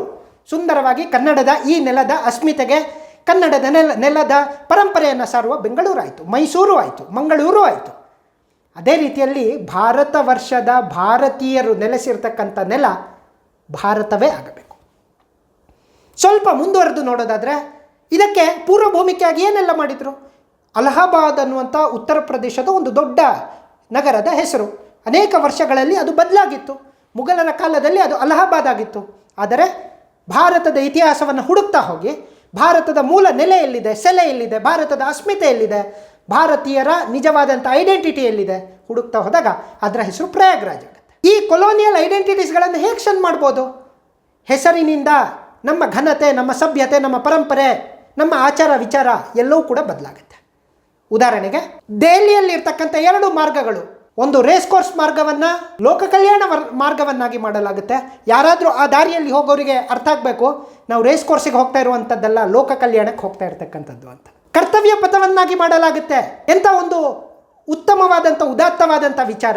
ಸುಂದರವಾಗಿ ಕನ್ನಡದ ಈ ನೆಲದ ಅಸ್ಮಿತೆಗೆ, ಕನ್ನಡದ ನೆಲದ ಪರಂಪರೆಯನ್ನು ಸಾರುವ ಬೆಂಗಳೂರು ಆಯಿತು, ಮೈಸೂರು ಆಯಿತು, ಮಂಗಳೂರು ಆಯಿತು. ಅದೇ ರೀತಿಯಲ್ಲಿ ಭಾರತ ವರ್ಷದ ಭಾರತೀಯರು ನೆಲೆಸಿರ್ತಕ್ಕಂಥ ನೆಲ ಭಾರತವೇ ಆಗಬೇಕು. ಸ್ವಲ್ಪ ಮುಂದುವರೆದು ನೋಡೋದಾದರೆ ಇದಕ್ಕೆ ಪೂರ್ವ ಭೂಮಿಕೆಯಾಗಿ ಏನೆಲ್ಲ ಮಾಡಿದರು? ಅಲಹಾಬಾದ್ ಅನ್ನುವಂಥ ಉತ್ತರ ಪ್ರದೇಶದ ಒಂದು ದೊಡ್ಡ ನಗರದ ಹೆಸರು. ಅನೇಕ ವರ್ಷಗಳಲ್ಲಿ ಅದು ಬದಲಾಗಿತ್ತು. ಮುಘಲರ ಕಾಲದಲ್ಲಿ ಅದು ಅಲಹಾಬಾದ್ ಆಗಿತ್ತು. ಆದರೆ ಭಾರತದ ಇತಿಹಾಸವನ್ನು ಹುಡುಕ್ತಾ ಹೋಗಿ ಭಾರತದ ಮೂಲ ನೆಲೆ ಎಲ್ಲಿದೆ, ಸೆಲೆ ಎಲ್ಲಿದೆ, ಭಾರತದ ಅಸ್ಮಿತೆ ಎಲ್ಲಿದೆ, ಭಾರತೀಯರ ನಿಜವಾದಂಥ ಐಡೆಂಟಿಟಿ ಎಲ್ಲಿದೆ ಹುಡುಕ್ತಾ ಹೋದಾಗ ಅದರ ಹೆಸರು ಪ್ರಯಾಗ್ರಾಜ್ ಆಗುತ್ತೆ. ಈ ಕೊಲೋನಿಯಲ್ ಐಡೆಂಟಿಟೀಸ್ಗಳನ್ನು ಹೇಗೆ ಕ್ಷನ್ ಮಾಡ್ಬೋದು? ಹೆಸರಿನಿಂದ ನಮ್ಮ ಘನತೆ, ನಮ್ಮ ಸಭ್ಯತೆ, ನಮ್ಮ ಪರಂಪರೆ, ನಮ್ಮ ಆಚಾರ ವಿಚಾರ ಎಲ್ಲವೂ ಕೂಡ ಬದಲಾಗುತ್ತೆ. ಉದಾಹರಣೆಗೆ ದೆಹಲಿಯಲ್ಲಿರ್ತಕ್ಕಂಥ 2 ಮಾರ್ಗಗಳು, ಒಂದು ರೇಸ್ ಕೋರ್ಸ್ ಮಾರ್ಗವನ್ನು ಲೋಕ ಕಲ್ಯಾಣ ಮಾರ್ಗವನ್ನಾಗಿ ಮಾಡಲಾಗುತ್ತೆ. ಯಾರಾದರೂ ಆ ದಾರಿಯಲ್ಲಿ ಹೋಗೋರಿಗೆ ಅರ್ಥ ಆಗಬೇಕು, ನಾವು ರೇಸ್ ಕೋರ್ಸಿಗೆ ಹೋಗ್ತಾ ಇರುವಂಥದ್ದಲ್ಲ, ಲೋಕ ಕಲ್ಯಾಣಕ್ಕೆ ಹೋಗ್ತಾ ಇರ್ತಕ್ಕಂಥದ್ದು ಅಂತ. ಕರ್ತವ್ಯ ಪಥವನ್ನಾಗಿ ಮಾಡಲಾಗುತ್ತೆ. ಎಂಥ ಒಂದು ಉತ್ತಮವಾದಂಥ ಉದಾತ್ತವಾದಂಥ ವಿಚಾರ.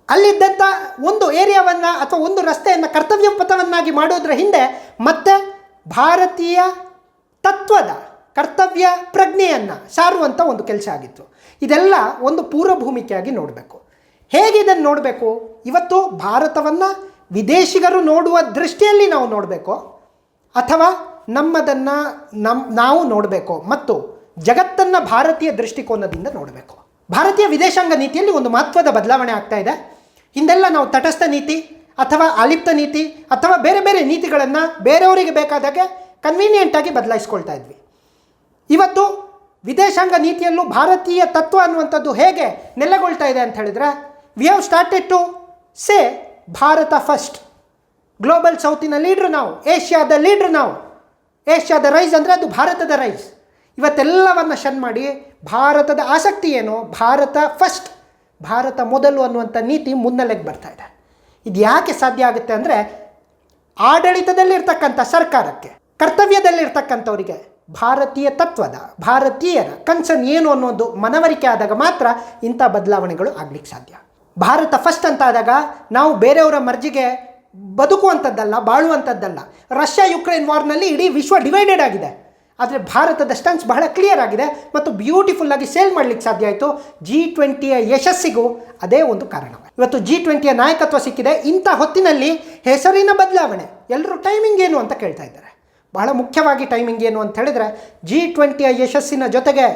ಅಲ್ಲಿದ್ದಂಥ ಒಂದು ಏರಿಯಾವನ್ನು ಅಥವಾ ಒಂದು ರಸ್ತೆಯನ್ನು ಕರ್ತವ್ಯ ಪಥವನ್ನಾಗಿ ಮಾಡೋದ್ರ ಹಿಂದೆ ಮತ್ತೆ ಭಾರತೀಯ ತತ್ವದ ಕರ್ತವ್ಯ ಪ್ರಜ್ಞೆಯನ್ನು ಸಾರುವಂಥ ಒಂದು ಕೆಲಸ ಆಗಿತ್ತು. ಇದೆಲ್ಲ ಒಂದು ಪೂರ್ವ ಭೂಮಿಕೆಯಾಗಿ ನೋಡಬೇಕು. ಹೇಗೆ ಇದನ್ನು ನೋಡಬೇಕು? ಇವತ್ತು ಭಾರತವನ್ನು ವಿದೇಶಿಗರು ನೋಡುವ ದೃಷ್ಟಿಯಲ್ಲಿ ನಾವು ನೋಡಬೇಕು, ಅಥವಾ ನಮ್ಮದನ್ನು ನಾವು ನೋಡಬೇಕು ಮತ್ತು ಜಗತ್ತನ್ನು ಭಾರತೀಯ ದೃಷ್ಟಿಕೋನದಿಂದ ನೋಡಬೇಕು. ಭಾರತೀಯ ವಿದೇಶಾಂಗ ನೀತಿಯಲ್ಲಿ ಒಂದು ಮಹತ್ವದ ಬದಲಾವಣೆ ಆಗ್ತಾ ಇದೆ. ಹಿಂದೆಲ್ಲ ನಾವು ತಟಸ್ಥ ನೀತಿ ಅಥವಾ ಆಲಿಪ್ತ ನೀತಿ ಅಥವಾ ಬೇರೆ ಬೇರೆ ನೀತಿಗಳನ್ನು ಬೇರೆಯವರಿಗೆ ಬೇಕಾದಾಗೆ ಕನ್ವೀನಿಯೆಂಟಾಗಿ ಬದಲಾಯಿಸ್ಕೊಳ್ತಾ ಇದ್ವಿ. ಇವತ್ತು ವಿದೇಶಾಂಗ ನೀತಿಯಲ್ಲೂ ಭಾರತೀಯ ತತ್ವ ಅನ್ನುವಂಥದ್ದು ಹೇಗೆ ನೆಲೆಗೊಳ್ತಾ ಇದೆ ಅಂತ ಹೇಳಿದ್ರೆ, we have started to say Bharat first. Global ಸೌತಿನ ಲೀಡ್ರು ನಾವು, ಏಷ್ಯಾದ ಲೀಡ್ರು ನಾವು. ಏಷ್ಯಾದ ರೈಸ್ ಅಂದರೆ ಅದು ಭಾರತದ ರೈಸ್. ಇವತ್ತೆಲ್ಲವನ್ನು ಶನ್ ಮಾಡಿ ಭಾರತದ ಆಸಕ್ತಿ ಏನು? ಭಾರತ ಫಸ್ಟ್, ಭಾರತ ಮೊದಲು ಅನ್ನುವಂಥ ನೀತಿ ಮುನ್ನೆಲೆಗೆ ಬರ್ತಾ ಇದೆ. ಇದು ಯಾಕೆ ಸಾಧ್ಯ ಆಗುತ್ತೆ ಅಂದರೆ, ಆಡಳಿತದಲ್ಲಿರ್ತಕ್ಕಂಥ ಸರ್ಕಾರಕ್ಕೆ, ಕರ್ತವ್ಯದಲ್ಲಿರ್ತಕ್ಕಂಥವರಿಗೆ ಭಾರತೀಯ ತತ್ವದ, ಭಾರತೀಯರ ಕನ್ಸರ್ನ್ ಏನು ಅನ್ನೋದು ಮನವರಿಕೆ ಆದಾಗ ಮಾತ್ರ ಇಂಥ ಬದಲಾವಣೆಗಳು ಆಗಲಿಕ್ಕೆ ಸಾಧ್ಯ. ಭಾರತ ಫಸ್ಟ್ ಅಂತ ಆದಾಗ ನಾವು ಬೇರೆಯವರ ಮರ್ಜಿಗೆ ಬದುಕುವಂಥದ್ದಲ್ಲ, ಬಾಳುವಂಥದ್ದಲ್ಲ. ರಷ್ಯಾ ಯುಕ್ರೇನ್ ವಾರ್ನಲ್ಲಿ ಇಡೀ ವಿಶ್ವ ಡಿವೈಡೆಡ್ ಆಗಿದೆ. ಆದರೆ ಭಾರತದ ಸ್ಟನ್ಸ್ ಬಹಳ ಕ್ಲಿಯರ್ ಆಗಿದೆ ಮತ್ತು ಬ್ಯೂಟಿಫುಲ್ಲಾಗಿ ಸೇಲ್ ಮಾಡಲಿಕ್ಕೆ ಸಾಧ್ಯ ಆಯಿತು. G20ಯ ಯಶಸ್ಸಿಗೂ ಅದೇ ಒಂದು ಕಾರಣ. ಇವತ್ತು G20ಯ ನಾಯಕತ್ವ ಸಿಕ್ಕಿದೆ. ಇಂಥ ಹೊತ್ತಿನಲ್ಲಿ ಹೆಸರಿನ ಬದಲಾವಣೆ, ಎಲ್ಲರೂ ಟೈಮಿಂಗ್ ಏನು ಅಂತ ಕೇಳ್ತಾ ಇದ್ದಾರೆ. ಬಹಳ ಮುಖ್ಯವಾಗಿ ಟೈಮಿಂಗ್ ಏನು ಅಂತ ಹೇಳಿದರೆ, G20ಯ ಯಶಸ್ಸಿನ ಜೊತೆಗೆ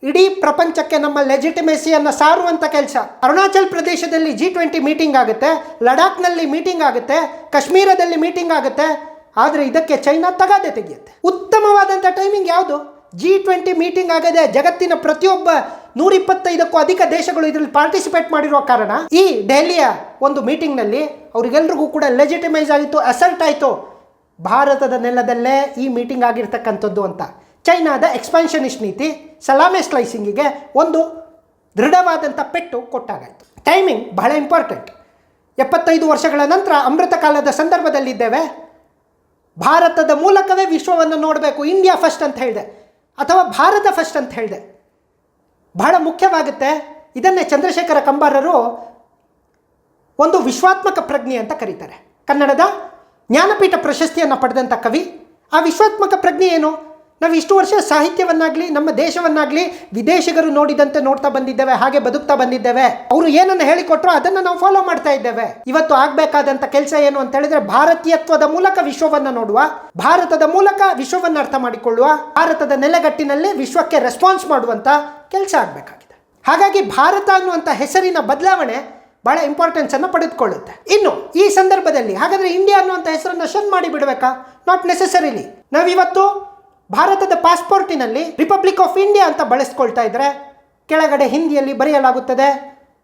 ಇಡೀ ಪ್ರಪಂಚಕ್ಕೆ ನಮ್ಮ ಲೆಜಿಟಿಮೇಸಿಯನ್ನು ಸಾರುವಂಥ ಕೆಲಸ. ಅರುಣಾಚಲ್ ಪ್ರದೇಶದಲ್ಲಿ G20 ಮೀಟಿಂಗ್ ಆಗುತ್ತೆ, ಲಡಾಖ್ನಲ್ಲಿ ಮೀಟಿಂಗ್ ಆಗುತ್ತೆ, ಕಾಶ್ಮೀರದಲ್ಲಿ ಮೀಟಿಂಗ್ ಆಗುತ್ತೆ. ಆದರೆ ಇದಕ್ಕೆ ಚೈನಾ ತಗಾದೆ ತೆಗೆಯುತ್ತೆ. ಉತ್ತಮವಾದಂಥ ಟೈಮಿಂಗ್ ಯಾವುದು? G20 ಮೀಟಿಂಗ್ ಆಗದೆ ಜಗತ್ತಿನ ಪ್ರತಿಯೊಬ್ಬ 125ಕ್ಕೂ ಅಧಿಕ ದೇಶಗಳು ಇದರಲ್ಲಿ ಪಾರ್ಟಿಸಿಪೇಟ್ ಮಾಡಿರುವ ಕಾರಣ ಈ ದೆಹಲಿಯ ಒಂದು ಮೀಟಿಂಗ್ನಲ್ಲಿ ಅವರಿಗೆಲ್ರಿಗೂ ಕೂಡ ಲೆಜಿಟಿಮೈಸ್ ಆಗಿತ್ತು, ಅಸಲ್ಟ್ ಆಯಿತು, ಭಾರತದ ನೆಲದಲ್ಲೇ ಈ ಮೀಟಿಂಗ್ ಆಗಿರ್ತಕ್ಕಂಥದ್ದು ಅಂತ. ಚೈನಾದ ಎಕ್ಸ್ಪಾನ್ಷನಿಸ್ಟ್ ನೀತಿ ಸಲಾಮೆ ಸ್ಲೈಸಿಂಗಿಗೆ ಒಂದು ದೃಢವಾದಂಥ ಪೆಟ್ಟು ಕೊಟ್ಟಾಗಾಯಿತು. ಟೈಮಿಂಗ್ ಬಹಳ ಇಂಪಾರ್ಟೆಂಟ್. 75 ವರ್ಷಗಳ ನಂತರ ಅಮೃತ ಕಾಲದ ಸಂದರ್ಭದಲ್ಲಿದ್ದೇವೆ. ಭಾರತದ ಮೂಲಕವೇ ವಿಶ್ವವನ್ನು ನೋಡಬೇಕು, ಇಂಡಿಯಾ ಫಸ್ಟ್ ಅಂತ ಹೇಳಿದೆ ಅಥವಾ ಭಾರತ ಫಸ್ಟ್ ಅಂತ ಹೇಳಿದೆ. ಬಹಳ ಮುಖ್ಯವಾಗುತ್ತೆ. ಇದನ್ನೇ ಚಂದ್ರಶೇಖರ ಕಂಬಾರರು ಒಂದು ವಿಶ್ವಾತ್ಮಕ ಪ್ರಜ್ಞೆ ಅಂತ ಕರೀತಾರೆ. ಕನ್ನಡದ ಜ್ಞಾನಪೀಠ ಪ್ರಶಸ್ತಿಯನ್ನು ಪಡೆದಂಥ ಕವಿ. ಆ ವಿಶ್ವಾತ್ಮಕ ಪ್ರಜ್ಞೆ ಏನು? ನಾವು ಇಷ್ಟು ವರ್ಷ ಸಾಹಿತ್ಯವನ್ನಾಗಲಿ ನಮ್ಮ ದೇಶವನ್ನಾಗಲಿ ವಿದೇಶಿಗರು ನೋಡಿದಂತೆ ನೋಡ್ತಾ ಬಂದಿದ್ದೇವೆ, ಹಾಗೆ ಬದುಕ್ತಾ ಬಂದಿದ್ದೇವೆ. ಅವರು ಏನನ್ನು ಹೇಳಿಕೊಟ್ರೋ ಅದನ್ನು ನಾವು ಫಾಲೋ ಮಾಡ್ತಾ ಇದ್ದೇವೆ. ಇವತ್ತು ಆಗಬೇಕಾದಂಥ ಕೆಲಸ ಏನು ಅಂತ ಹೇಳಿದ್ರೆ, ಭಾರತೀಯತ್ವದ ಮೂಲಕ ವಿಶ್ವವನ್ನು ನೋಡುವ, ಭಾರತದ ಮೂಲಕ ವಿಶ್ವವನ್ನು ಅರ್ಥ ಮಾಡಿಕೊಳ್ಳುವ, ಭಾರತದ ನೆಲೆಗಟ್ಟಿನಲ್ಲಿ ವಿಶ್ವಕ್ಕೆ ರೆಸ್ಪಾನ್ಸ್ ಮಾಡುವಂಥ ಕೆಲಸ ಆಗಬೇಕಾಗಿದೆ. ಹಾಗಾಗಿ ಭಾರತ ಅನ್ನುವಂಥ ಹೆಸರಿನ ಬದಲಾವಣೆ ಬಹಳ ಇಂಪಾರ್ಟೆನ್ಸನ್ನು ಪಡೆದುಕೊಳ್ಳುತ್ತೆ. ಇನ್ನು ಈ ಸಂದರ್ಭದಲ್ಲಿ ಹಾಗಾದರೆ ಇಂಡಿಯಾ ಅನ್ನುವಂಥ ಹೆಸರನ್ನು ಶನ್ ಮಾಡಿ ಬಿಡಬೇಕಾ? Not necessarily. ನಾವಿವತ್ತು ಭಾರತದ ಪಾಸ್ಪೋರ್ಟಿನಲ್ಲಿ ರಿಪಬ್ಲಿಕ್ ಆಫ್ ಇಂಡಿಯಾ ಅಂತ ಬಳಸ್ಕೊಳ್ತಾ ಇದ್ರೆ ಕೆಳಗಡೆ ಹಿಂದಿಯಲ್ಲಿ ಬರೆಯಲಾಗುತ್ತದೆ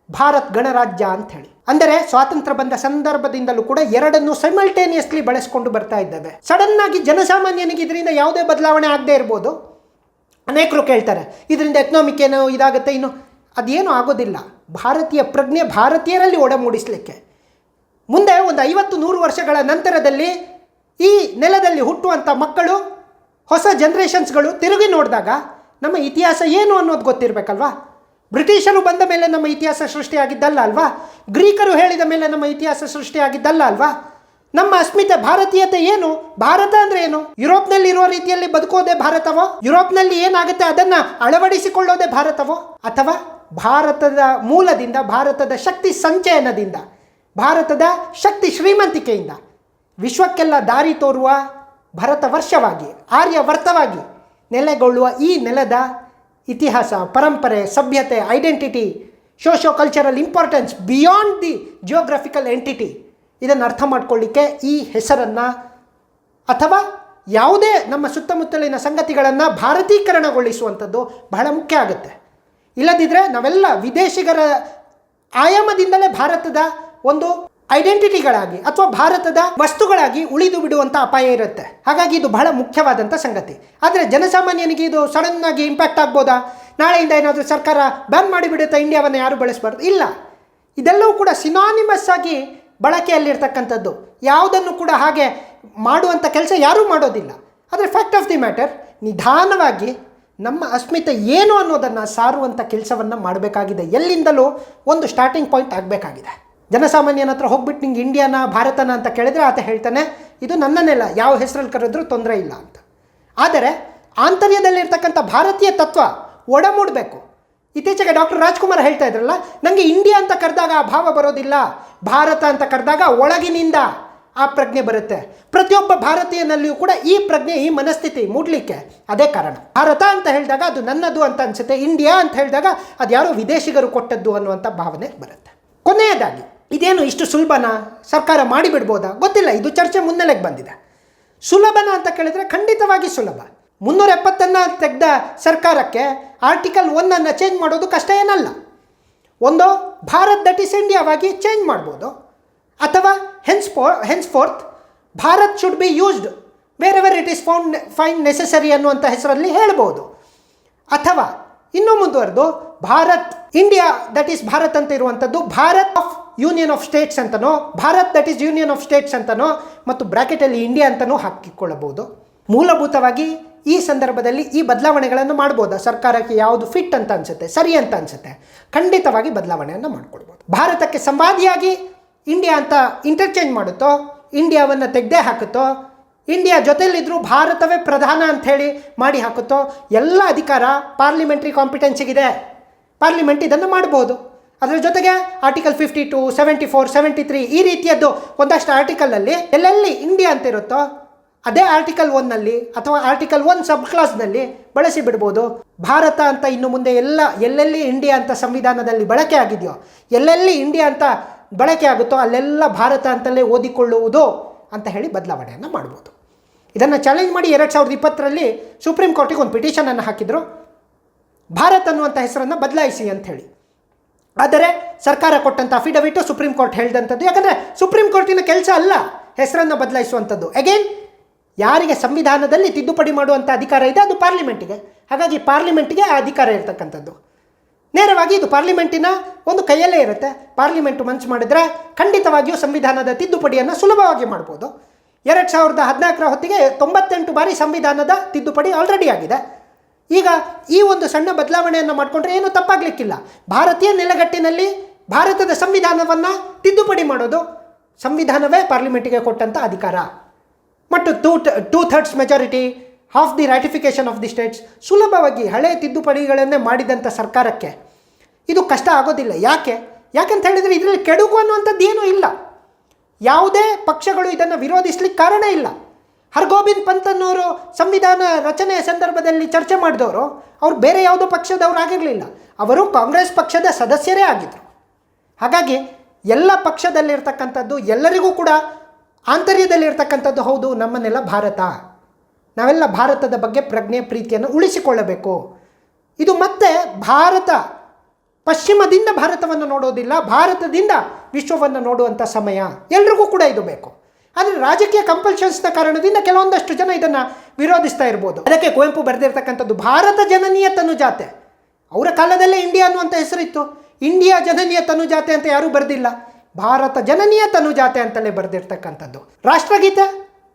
ಭಾರತ್ ಗಣರಾಜ್ಯ ಅಂತ ಹೇಳಿ. ಅಂದರೆ ಸ್ವಾತಂತ್ರ್ಯ ಬಂದ ಸಂದರ್ಭದಿಂದಲೂ ಕೂಡ ಎರಡನ್ನು ಸೈಮಲ್ಟೇನಿಯಸ್ಲಿ ಬಳಸ್ಕೊಂಡು ಬರ್ತಾ ಇದ್ದೇವೆ. ಸಡನ್ ಆಗಿ ಜನಸಾಮಾನ್ಯನಿಗೆ ಇದರಿಂದ ಯಾವುದೇ ಬದಲಾವಣೆ ಆಗದೆ ಇರ್ಬೋದು. ಅನೇಕರು ಕೇಳ್ತಾರೆ ಇದರಿಂದ ಎಕನಾಮಿಕ್ ಏನೋ ಇದಾಗುತ್ತೆ, ಇನ್ನು ಅದೇನೂ ಆಗೋದಿಲ್ಲ. ಭಾರತೀಯ ಪ್ರಜ್ಞೆ ಭಾರತೀಯರಲ್ಲಿ ಒಡಮೂಡಿಸಲಿಕ್ಕೆ ಮುಂದೆ ಒಂದು 50-100 ವರ್ಷಗಳ ನಂತರದಲ್ಲಿ ಈ ನೆಲದಲ್ಲಿ ಹುಟ್ಟುವಂಥ ಮಕ್ಕಳು ಹೊಸ ಜನ್ರೇಷನ್ಸ್ಗಳು ತಿರುಗಿ ನೋಡಿದಾಗ ನಮ್ಮ ಇತಿಹಾಸ ಏನು ಅನ್ನೋದು ಗೊತ್ತಿರಬೇಕಲ್ವಾ? ಬ್ರಿಟಿಷರು ಬಂದ ಮೇಲೆ ನಮ್ಮ ಇತಿಹಾಸ ಸೃಷ್ಟಿಯಾಗಿದ್ದಲ್ಲ ಅಲ್ವಾ? ಗ್ರೀಕರು ಹೇಳಿದ ಮೇಲೆ ನಮ್ಮ ಇತಿಹಾಸ ಸೃಷ್ಟಿಯಾಗಿದ್ದಲ್ಲ ಅಲ್ವಾ? ನಮ್ಮ ಅಸ್ಮಿತೆ ಭಾರತೀಯತೆ ಏನು? ಭಾರತ ಅಂದರೆ ಏನು? ಯುರೋಪ್ನಲ್ಲಿ ಇರುವ ರೀತಿಯಲ್ಲಿ ಬದುಕೋದೇ ಭಾರತವೋ? ಯುರೋಪ್ನಲ್ಲಿ ಏನಾಗುತ್ತೆ ಅದನ್ನು ಅಳವಡಿಸಿಕೊಳ್ಳೋದೇ ಭಾರತವೋ? ಅಥವಾ ಭಾರತದ ಮೂಲದಿಂದ, ಭಾರತದ ಶಕ್ತಿ ಸಂಚಯನದಿಂದ, ಭಾರತದ ಶಕ್ತಿ ಶ್ರೀಮಂತಿಕೆಯಿಂದ ವಿಶ್ವಕ್ಕೆಲ್ಲ ದಾರಿ ತೋರುವ ಭರತ ವರ್ಷವಾಗಿ, ಆರ್ಯವರ್ತವಾಗಿ ನೆಲೆಗೊಳ್ಳುವ ಈ ನೆಲದ ಇತಿಹಾಸ, ಪರಂಪರೆ, ಸಭ್ಯತೆ, identity, socio cultural importance beyond the geographical entity, ಇದನ್ನು ಅರ್ಥ ಮಾಡ್ಕೊಳ್ಳಿಕ್ಕೆ ಈ ಹೆಸರನ್ನು ಅಥವಾ ಯಾವುದೇ ನಮ್ಮ ಸುತ್ತಮುತ್ತಲಿನ ಸಂಗತಿಗಳನ್ನು ಭಾರತೀಕರಣಗೊಳಿಸುವಂಥದ್ದು ಬಹಳ ಮುಖ್ಯ ಆಗುತ್ತೆ. ಇಲ್ಲದಿದ್ದರೆ ನಾವೆಲ್ಲ ವಿದೇಶಿಗರ ಆಯಾಮದಿಂದಲೇ ಭಾರತದ ಒಂದು ಐಡೆಂಟಿಟಿಗಳಾಗಿ ಅಥವಾ ಭಾರತದ ವಸ್ತುಗಳಾಗಿ ಉಳಿದು ಬಿಡುವಂಥ ಅಪಾಯ ಇರುತ್ತೆ. ಹಾಗಾಗಿ ಇದು ಬಹಳ ಮುಖ್ಯವಾದಂಥ ಸಂಗತಿ. ಆದರೆ ಜನಸಾಮಾನ್ಯನಿಗೆ ಇದು ಸಡನ್ನಾಗಿ ಇಂಪ್ಯಾಕ್ಟ್ ಆಗ್ಬೋದಾ? ನಾಳೆಯಿಂದ ಏನಾದರೂ ಸರ್ಕಾರ ಬ್ಯಾನ್ ಮಾಡಿಬಿಡುತ್ತಾ, ಇಂಡಿಯಾವನ್ನು ಯಾರು ಬಳಸಬಾರ್ದು? ಇಲ್ಲ, ಇದೆಲ್ಲವೂ ಕೂಡ ಸಿನಾನಿಮಸ್ ಆಗಿ ಬಳಕೆಯಲ್ಲಿರ್ತಕ್ಕಂಥದ್ದು. ಯಾವುದನ್ನು ಕೂಡ ಹಾಗೆ ಮಾಡುವಂಥ ಕೆಲಸ ಯಾರೂ ಮಾಡೋದಿಲ್ಲ. ಆದರೆ ಫ್ಯಾಕ್ಟ್ ಆಫ್ ದಿ ಮ್ಯಾಟರ್, ನಿಧಾನವಾಗಿ ನಮ್ಮ ಅಸ್ಮಿತೆ ಏನು ಅನ್ನೋದನ್ನು ಸಾರುವಂಥ ಕೆಲಸವನ್ನು ಮಾಡಬೇಕಾಗಿದೆ. ಎಲ್ಲಿಂದಲೂ ಒಂದು ಸ್ಟಾರ್ಟಿಂಗ್ ಪಾಯಿಂಟ್ ಆಗಬೇಕಾಗಿದೆ. ಜನಸಾಮಾನ್ಯನ ಹತ್ರ ಹೋಗ್ಬಿಟ್ಟು ನಿಂಗೆ ಇಂಡಿಯಾನ ಭಾರತನ ಅಂತ ಕೇಳಿದ್ರೆ ಆತ ಹೇಳ್ತಾನೆ ಇದು ನನ್ನ ನೆಲ, ಯಾವ ಹೆಸರಲ್ಲಿ ಕರೆದ್ರೂ ತೊಂದರೆ ಇಲ್ಲ ಅಂತ. ಆದರೆ ಆಂತರ್ಯದಲ್ಲಿರ್ತಕ್ಕಂಥ ಭಾರತೀಯ ತತ್ವ ಒಡಮೂಡಬೇಕು. ಇತ್ತೀಚೆಗೆ ಡಾಕ್ಟರ್ ರಾಜ್ಕುಮಾರ್ ಹೇಳ್ತಾ ಇದ್ರಲ್ಲ, ನನಗೆ ಇಂಡಿಯಾ ಅಂತ ಕರೆದಾಗ ಆ ಭಾವ ಬರೋದಿಲ್ಲ, ಭಾರತ ಅಂತ ಕರೆದಾಗ ಒಳಗಿನಿಂದ ಆ ಪ್ರಜ್ಞೆ ಬರುತ್ತೆ. ಪ್ರತಿಯೊಬ್ಬ ಭಾರತೀಯನಲ್ಲಿಯೂ ಕೂಡ ಈ ಪ್ರಜ್ಞೆ, ಈ ಮನಸ್ಥಿತಿ ಮೂಡಲಿಕ್ಕೆ ಅದೇ ಕಾರಣ. ಭಾರತ ಅಂತ ಹೇಳಿದಾಗ ಅದು ನನ್ನದು ಅಂತ ಅನಿಸುತ್ತೆ, ಇಂಡಿಯಾ ಅಂತ ಹೇಳಿದಾಗ ಅದು ಯಾರೋ ವಿದೇಶಿಗರು ಕೊಟ್ಟದ್ದು ಅನ್ನುವಂಥ ಭಾವನೆ ಬರುತ್ತೆ. ಕೊನೆಯದಾಗಿ, ಇದೇನು ಇಷ್ಟು ಸುಲಭನಾ? ಸರ್ಕಾರ ಮಾಡಿಬಿಡ್ಬೋದಾ? ಗೊತ್ತಿಲ್ಲ. ಇದು ಚರ್ಚೆ ಮುನ್ನೆಲೆಗೆ ಬಂದಿದೆ. ಸುಲಭನಾ ಅಂತ ಕೇಳಿದರೆ ಖಂಡಿತವಾಗಿ ಸುಲಭ. 370 ತೆಗೆದ ಸರ್ಕಾರಕ್ಕೆ ಆರ್ಟಿಕಲ್ 1 ಚೇಂಜ್ ಮಾಡೋದು ಕಷ್ಟ ಏನಲ್ಲ. ಒಂದು ಭಾರತ್ ದಟ್ ಈಸ್ ಇಂಡಿಯಾವಾಗಿ ಚೇಂಜ್ ಮಾಡ್ಬೋದು, ಅಥವಾ henceforth Bharat should be used wherever it is fine necessary ಅನ್ನುವಂಥ ಹೆಸರಲ್ಲಿ ಹೇಳ್ಬೋದು. ಅಥವಾ ಇನ್ನೂ ಮುಂದುವರೆದು Bharat India that is Bharat ಅಂತ ಇರುವಂಥದ್ದು Bharat of union of states ಅಂತನೋ, Bharat that is union of states ಅಂತನೋ, ಮತ್ತು ಬ್ರ್ಯಾಕೆಟಲ್ಲಿ ಇಂಡಿಯಾ ಅಂತನೂ ಹಾಕಿಕೊಳ್ಳಬಹುದು. ಮೂಲಭೂತವಾಗಿ ಈ ಸಂದರ್ಭದಲ್ಲಿ ಈ ಬದಲಾವಣೆಗಳನ್ನು ಮಾಡ್ಬೋದಾ? ಸರ್ಕಾರಕ್ಕೆ ಯಾವುದು ಫಿಟ್ ಅಂತ ಅನಿಸುತ್ತೆ, ಸರಿ ಅಂತ ಅನಿಸುತ್ತೆ, ಖಂಡಿತವಾಗಿ ಬದಲಾವಣೆಯನ್ನು ಮಾಡ್ಕೊಳ್ಬೋದು. ಭಾರತಕ್ಕೆ ಸಂವಾದಿಯಾಗಿ ಇಂಡಿಯಾ ಅಂತ ಇಂಟರ್ಚೇಂಜ್ ಮಾಡುತ್ತೋ, ಇಂಡಿಯಾವನ್ನು ತೆಗೆದೇ ಹಾಕುತ್ತೋ, ಇಂಡಿಯಾ ಜೊತೆಯಲ್ಲಿದ್ದರೂ ಭಾರತವೇ ಪ್ರಧಾನ ಅಂಥೇಳಿ ಮಾಡಿ ಹಾಕುತ್ತೋ, ಎಲ್ಲ ಅಧಿಕಾರ ಪಾರ್ಲಿಮೆಂಟ್ರಿ ಕಾಂಪಿಟೆನ್ಸಿಗಿದೆ. ಪಾರ್ಲಿಮೆಂಟ್ ಇದನ್ನು ಮಾಡ್ಬೋದು. ಅದರ ಜೊತೆಗೆ ಆರ್ಟಿಕಲ್ 52, 74, 73 ಈ ರೀತಿಯದ್ದು ಒಂದಷ್ಟು ಆರ್ಟಿಕಲಲ್ಲಿ ಎಲ್ಲೆಲ್ಲಿ ಇಂಡಿಯಾ ಅಂತ ಇರುತ್ತೋ ಅದೇ ಆರ್ಟಿಕಲ್ 1ನಲ್ಲಿ ಅಥವಾ ಆರ್ಟಿಕಲ್ 1 ಸಬ್ ಕ್ಲಾಸ್ನಲ್ಲಿ ಬಳಸಿ ಬಿಡ್ಬೋದು. ಭಾರತ ಅಂತ ಇನ್ನು ಮುಂದೆ ಎಲ್ಲೆಲ್ಲಿ ಇಂಡಿಯಾ ಅಂತ ಸಂವಿಧಾನದಲ್ಲಿ ಬಳಕೆ ಆಗಿದೆಯೋ, ಎಲ್ಲೆಲ್ಲಿ ಇಂಡಿಯಾ ಅಂತ ಬಳಕೆ ಆಗುತ್ತೋ ಅಲ್ಲೆಲ್ಲ ಭಾರತ ಅಂತಲೇ ಓದಿಕೊಳ್ಳುವುದು ಅಂತ ಹೇಳಿ ಬದಲಾವಣೆಯನ್ನು ಮಾಡ್ಬೋದು. ಇದನ್ನು ಚಾಲೆಂಜ್ ಮಾಡಿ 2020ರಲ್ಲಿ ಸುಪ್ರೀಂ ಕೋರ್ಟಿಗೆ ಒಂದು ಪಿಟಿಷನನ್ನು ಹಾಕಿದರು, ಭಾರತ್ ಅನ್ನುವಂಥ ಹೆಸರನ್ನು ಬದಲಾಯಿಸಿ ಅಂಥೇಳಿ. ಆದರೆ ಸರ್ಕಾರ ಕೊಟ್ಟಂಥ ಅಫಿಡವಿಟು ಸುಪ್ರೀಂ ಕೋರ್ಟ್ ಹೇಳಿದಂಥದ್ದು. ಯಾಕಂದರೆ ಸುಪ್ರೀಂ ಕೋರ್ಟಿನ ಕೆಲಸ ಅಲ್ಲ ಹೆಸರನ್ನು ಬದಲಾಯಿಸುವಂಥದ್ದು. ಅಗೇನ್ ಯಾರಿಗೆ ಸಂವಿಧಾನದಲ್ಲಿ ತಿದ್ದುಪಡಿ ಮಾಡುವಂಥ ಅಧಿಕಾರ ಇದೆ ಅದು ಪಾರ್ಲಿಮೆಂಟಿಗೆ. ಹಾಗಾಗಿ ಪಾರ್ಲಿಮೆಂಟಿಗೆ ಆ ಅಧಿಕಾರ ಇರತಕ್ಕಂಥದ್ದು. ನೇರವಾಗಿ ಇದು ಪಾರ್ಲಿಮೆಂಟಿನ ಒಂದು ಕೈಯಲ್ಲೇ ಇರುತ್ತೆ. ಪಾರ್ಲಿಮೆಂಟು ಮನಸ್ಸು ಮಾಡಿದರೆ ಖಂಡಿತವಾಗಿಯೂ ಸಂವಿಧಾನದ ತಿದ್ದುಪಡಿಯನ್ನು ಸುಲಭವಾಗಿ ಮಾಡ್ಬೋದು. 2014 ಹೊತ್ತಿಗೆ 98 ಬಾರಿ ಸಂವಿಧಾನದ ತಿದ್ದುಪಡಿ ಆಲ್ರೆಡಿ ಆಗಿದೆ. ಈಗ ಈ ಒಂದು ಸಣ್ಣ ಬದಲಾವಣೆಯನ್ನು ಮಾಡಿಕೊಂಡ್ರೆ ಏನೂ ತಪ್ಪಾಗಲಿಕ್ಕಿಲ್ಲ. ಭಾರತೀಯ ನೆಲೆಗಟ್ಟಿನಲ್ಲಿ ಭಾರತದ ಸಂವಿಧಾನವನ್ನು ತಿದ್ದುಪಡಿ ಮಾಡೋದು ಸಂವಿಧಾನವೇ ಪಾರ್ಲಿಮೆಂಟಿಗೆ ಕೊಟ್ಟಂಥ ಅಧಿಕಾರ. ಮತ್ತು 2/3 majority, half the ratification of the states, ಸುಲಭವಾಗಿ ಹಳೆಯ ತಿದ್ದುಪಡಿಗಳನ್ನೇ ಮಾಡಿದಂಥ ಸರ್ಕಾರಕ್ಕೆ ಇದು ಕಷ್ಟ ಆಗೋದಿಲ್ಲ. ಯಾಕಂತ ಹೇಳಿದರೆ ಇದರಲ್ಲಿ ಕೆಡುಕು ಅನ್ನುವಂಥದ್ದು ಏನೂ ಇಲ್ಲ. ಯಾವುದೇ ಪಕ್ಷಗಳು ಇದನ್ನು ವಿರೋಧಿಸ್ಲಿಕ್ಕೆ ಕಾರಣ ಇಲ್ಲ. ಹರ್ಗೋಬಿಂದ್ ಪಂತ್ ಅನ್ನೋರು ಸಂವಿಧಾನ ರಚನೆಯ ಸಂದರ್ಭದಲ್ಲಿ ಚರ್ಚೆ ಮಾಡಿದವರು ಅವರು ಬೇರೆ ಯಾವುದೋ ಪಕ್ಷದವರು ಆಗಿರಲಿಲ್ಲ, ಅವರು ಕಾಂಗ್ರೆಸ್ ಪಕ್ಷದ ಸದಸ್ಯರೇ ಆಗಿದ್ದರು. ಹಾಗಾಗಿ ಎಲ್ಲ ಪಕ್ಷದಲ್ಲಿರ್ತಕ್ಕಂಥದ್ದು ಎಲ್ಲರಿಗೂ ಕೂಡ ಆಂತರ್ಯದಲ್ಲಿರ್ತಕ್ಕಂಥದ್ದು ಹೌದು, ನಮ್ಮನ್ನೆಲ್ಲ ಭಾರತ, ನಾವೆಲ್ಲ ಭಾರತದ ಬಗ್ಗೆ ಪ್ರಜ್ಞೆ ಪ್ರೀತಿಯನ್ನು ಉಳಿಸಿಕೊಳ್ಳಬೇಕು. ಇದು ಮತ್ತೆ ಭಾರತ ಪಶ್ಚಿಮದಿಂದ ಭಾರತವನ್ನು ನೋಡೋದಿಲ್ಲ, ಭಾರತದಿಂದ ವಿಶ್ವವನ್ನು ನೋಡುವಂಥ ಸಮಯ. ಎಲ್ರಿಗೂ ಕೂಡ ಇದು ಬೇಕು. ಆದರೆ ರಾಜಕೀಯ ಕಂಪಲ್ಷನ್ಸ್ನ ಕಾರಣದಿಂದ ಕೆಲವೊಂದಷ್ಟು ಜನ ಇದನ್ನು ವಿರೋಧಿಸ್ತಾ ಇರ್ಬೋದು. ಅದಕ್ಕೆ ಕುವೆಂಪು ಬರೆದಿರ್ತಕ್ಕಂಥದ್ದು ಭಾರತ ಜನನೀಯ ತನುಜಾತೆ. ಅವರ ಕಾಲದಲ್ಲೇ ಇಂಡಿಯಾ ಅನ್ನುವಂಥ ಹೆಸರಿತ್ತು. ಇಂಡಿಯಾ ಜನನೀಯ ತನುಜಾತೆ ಅಂತ ಯಾರೂ ಬರೆದಿಲ್ಲ, ಭಾರತ ಜನನೀಯ ತನುಜಾತೆ ಅಂತಲೇ ಬರೆದಿರ್ತಕ್ಕಂಥದ್ದು. ರಾಷ್ಟ್ರಗೀತೆ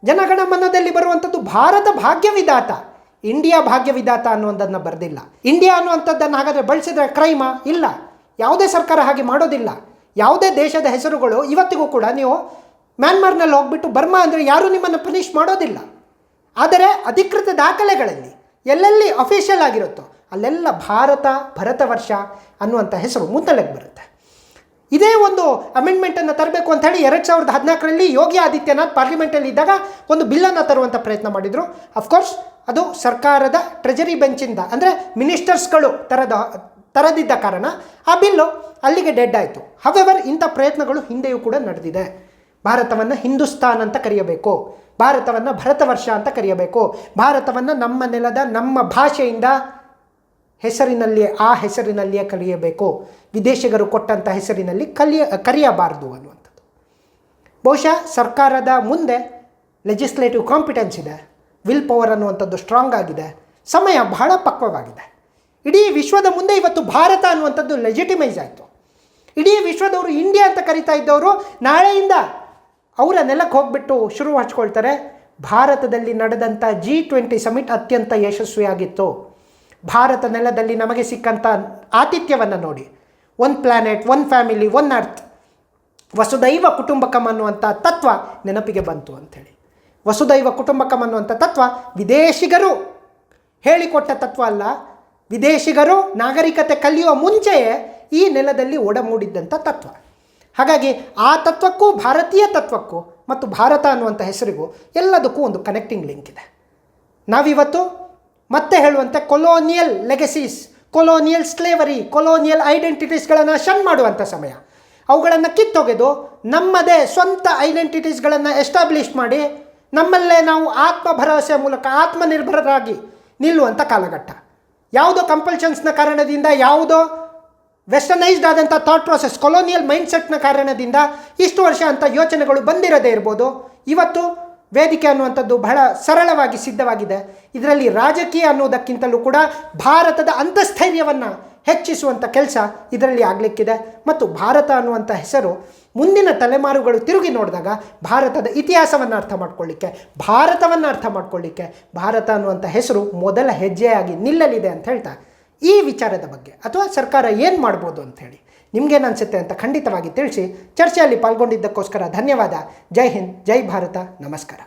ಜನಗಣಮನದಲ್ಲಿ ಬರುವಂಥದ್ದು ಭಾರತ ಭಾಗ್ಯವಿದಾತ. ಇಂಡಿಯಾ ಭಾಗ್ಯ ವಿಧಾತ ಅನ್ನುವುದನ್ನು ಬರೆದಿಲ್ಲ. ಇಂಡಿಯಾ ಅನ್ನುವಂಥದ್ದನ್ನು ಹಾಗಾದರೆ ಬಳಸಿದರೆ ಕ್ರೈಮಾ? ಇಲ್ಲ, ಯಾವುದೇ ಸರ್ಕಾರ ಹಾಗೆ ಮಾಡೋದಿಲ್ಲ. ಯಾವುದೇ ದೇಶದ ಹೆಸರುಗಳು ಇವತ್ತಿಗೂ ಕೂಡ ನೀವು ಮ್ಯಾನ್ಮಾರ್ನಲ್ಲಿ ಹೋಗ್ಬಿಟ್ಟು ಬರ್ಮಾ ಅಂದರೆ ಯಾರೂ ನಿಮ್ಮನ್ನು ಪನಿಷ್ ಮಾಡೋದಿಲ್ಲ. ಆದರೆ ಅಧಿಕೃತ ದಾಖಲೆಗಳಲ್ಲಿ ಎಲ್ಲೆಲ್ಲಿ ಅಫಿಷಿಯಲ್ ಆಗಿರುತ್ತೋ ಅಲ್ಲೆಲ್ಲ ಭರತವರ್ಷ ಅನ್ನುವಂಥ ಹೆಸರು ಮುನ್ನೆಲೆಗೆ ಬರುತ್ತೆ. ಇದೇ ಒಂದು ಅಮೆಂಡ್ಮೆಂಟನ್ನು ತರಬೇಕು ಅಂತ ಹೇಳಿ 2014ರಲ್ಲಿ ಯೋಗಿ ಆದಿತ್ಯನಾಥ್ ಪಾರ್ಲಿಮೆಂಟಲ್ಲಿ ಇದ್ದಾಗ ಒಂದು ಬಿಲ್ಲನ್ನು ತರುವಂಥ ಪ್ರಯತ್ನ ಮಾಡಿದರು. ಅಫ್ಕೋರ್ಸ್ ಅದು ಸರ್ಕಾರದ ಟ್ರೆಜರಿ ಬೆಂಚಿಂದ ಅಂದರೆ ಮಿನಿಸ್ಟರ್ಸ್ಗಳು ತರದಿದ್ದ ಕಾರಣ ಆ ಬಿಲ್ಲು ಅಲ್ಲಿಗೆ ಡೆಡ್ ಆಯಿತು. ಹವೆವರ್ ಇಂಥ ಪ್ರಯತ್ನಗಳು ಹಿಂದೆಯೂ ಕೂಡ ನಡೆದಿದೆ. ಭಾರತವನ್ನು ಹಿಂದೂಸ್ತಾನ್ ಅಂತ ಕರೆಯಬೇಕು, ಭಾರತವನ್ನು ಭರತವರ್ಷ ಅಂತ ಕರೆಯಬೇಕು, ಭಾರತವನ್ನು ನಮ್ಮ ನೆಲದ ನಮ್ಮ ಭಾಷೆಯಿಂದ ಹೆಸರಿನಲ್ಲಿಯೇ ಕರೆಯಬೇಕು, ವಿದೇಶಿಗರು ಕೊಟ್ಟಂಥ ಹೆಸರಿನಲ್ಲಿ ಕರೆಯಬಾರದು ಅನ್ನುವಂಥದ್ದು. ಬಹುಶಃ ಸರ್ಕಾರದ ಮುಂದೆ ಲೆಜಿಸ್ಲೇಟಿವ್ ಕಾಂಪಿಟೆನ್ಸ್ ಇದೆ, ವಿಲ್ ಪವರ್ ಅನ್ನುವಂಥದ್ದು ಸ್ಟ್ರಾಂಗ್ ಆಗಿದೆ, ಸಮಯ ಬಹಳ ಪಕ್ವವಾಗಿದೆ. ಇಡೀ ವಿಶ್ವದ ಮುಂದೆ ಇವತ್ತು ಭಾರತ ಅನ್ನುವಂಥದ್ದು ಲೆಜಿಟಿಮೈಸ್ ಆಯಿತು. ಇಡೀ ವಿಶ್ವದವರು ಇಂಡಿಯಾ ಅಂತ ಕರೀತಾ ಇದ್ದವರು ನಾಳೆಯಿಂದ ಅವರ ನೆಲಕ್ಕೆ ಹೋಗಿಬಿಟ್ಟು ಶುರು ಹಚ್ಕೊಳ್ತಾರೆ. ಭಾರತದಲ್ಲಿ ನಡೆದಂಥ G20 ಸಮಿಟ್ ಅತ್ಯಂತ ಯಶಸ್ವಿಯಾಗಿತ್ತು. ಭಾರತ ನೆಲದಲ್ಲಿ ನಮಗೆ ಸಿಕ್ಕಂಥ ಆತಿಥ್ಯವನ್ನು ನೋಡಿ, one planet, one family, one earth, ವಸುದೈವ ಕುಟುಂಬಕಂ ಅನ್ನುವಂಥ ತತ್ವ ನೆನಪಿಗೆ ಬಂತು ಅಂಥೇಳಿ. ವಸುದೈವ ಕುಟುಂಬಕಂ ಅನ್ನುವಂಥ ತತ್ವ ವಿದೇಶಿಗರು ಹೇಳಿಕೊಟ್ಟ ತತ್ವ ಅಲ್ಲ, ವಿದೇಶಿಗರು ನಾಗರಿಕತೆ ಕಲಿಯುವ ಮುಂಚೆಯೇ ಈ ನೆಲದಲ್ಲಿ ಒಡಮೂಡಿದ್ದಂಥ ತತ್ವ. ಹಾಗಾಗಿ ಆ ತತ್ವಕ್ಕೂ ಭಾರತೀಯ ತತ್ವಕ್ಕೂ ಮತ್ತು ಭಾರತ ಅನ್ನುವಂಥ ಹೆಸರಿಗೂ ಎಲ್ಲದಕ್ಕೂ ಒಂದು ಕನೆಕ್ಟಿಂಗ್ ಲಿಂಕ್ ಇದೆ. ನಾವಿವತ್ತು ಮತ್ತೆ ಹೇಳುವಂತೆ ಕೊಲೋನಿಯಲ್ ಲೆಗಸೀಸ್, ಕೊಲೋನಿಯಲ್ ಸ್ಲೇವರಿ, ಕೊಲೋನಿಯಲ್ ಐಡೆಂಟಿಟೀಸ್ಗಳನ್ನು ಶನ್ ಮಾಡುವಂಥ ಸಮಯ. ಅವುಗಳನ್ನು ಕಿತ್ತೊಗೆದು ನಮ್ಮದೇ ಸ್ವಂತ ಐಡೆಂಟಿಟೀಸ್ಗಳನ್ನು ಎಸ್ಟಾಬ್ಲಿಷ್ ಮಾಡಿ ನಮ್ಮಲ್ಲೇ ನಾವು ಆತ್ಮಭರವಸೆಯ ಮೂಲಕ ಆತ್ಮನಿರ್ಭರರಾಗಿ ನಿಲ್ಲುವಂಥ ಕಾಲಘಟ್ಟ. ಯಾವುದೋ ಕಂಪಲ್ಷನ್ಸ್ನ ಕಾರಣದಿಂದ, ಯಾವುದೋ ವೆಸ್ಟರ್ನೈಸ್ಡ್ ಆದಂಥ ಥಾಟ್ ಪ್ರಾಸೆಸ್, ಕೊಲೋನಿಯಲ್ ಮೈಂಡ್ಸೆಟ್ನ ಕಾರಣದಿಂದ ಇಷ್ಟು ವರ್ಷ ಅಂತ ಯೋಚನೆಗಳು ಬಂದಿರದೇ ಇರ್ಬೋದು. ಇವತ್ತು ವೇದಿಕೆ ಅನ್ನುವಂಥದ್ದು ಬಹಳ ಸರಳವಾಗಿ ಸಿದ್ಧವಾಗಿದೆ. ಇದರಲ್ಲಿ ರಾಜಕೀಯ ಅನ್ನೋದಕ್ಕಿಂತಲೂ ಕೂಡ ಭಾರತದ ಅಂತಸ್ಥೈರ್ಯವನ್ನು ಹೆಚ್ಚಿಸುವಂಥ ಕೆಲಸ ಇದರಲ್ಲಿ ಆಗಲಿಕ್ಕಿದೆ. ಮತ್ತು ಭಾರತ ಅನ್ನುವಂಥ ಹೆಸರು ಮುಂದಿನ ತಲೆಮಾರುಗಳು ತಿರುಗಿ ನೋಡಿದಾಗ ಭಾರತದ ಇತಿಹಾಸವನ್ನು ಅರ್ಥ ಮಾಡ್ಕೊಳ್ಳಿಕ್ಕೆ, ಭಾರತವನ್ನು ಅರ್ಥ ಮಾಡ್ಕೊಳ್ಳಿಕ್ಕೆ ಭಾರತ ಅನ್ನುವಂಥ ಹೆಸರು ಮೊದಲ ಹೆಜ್ಜೆಯಾಗಿ ನಿಲ್ಲಲಿದೆ ಅಂತ ಹೇಳ್ತಾ ಈ ವಿಚಾರದ ಬಗ್ಗೆ ಅಥವಾ ಸರ್ಕಾರ ಏನು ಮಾಡ್ಬೋದು ಅಂಥೇಳಿ ನಿಮಗೇನು ಅನಿಸುತ್ತೆ ಅಂತ ಖಂಡಿತವಾಗಿ ತಿಳಿಸಿ. ಚರ್ಚೆಯಲ್ಲಿ ಪಾಲ್ಗೊಂಡಿದ್ದಕ್ಕೋಸ್ಕರ ಧನ್ಯವಾದ. ಜೈ ಹಿಂದ್, ಜೈ ಭಾರತ, ನಮಸ್ಕಾರ.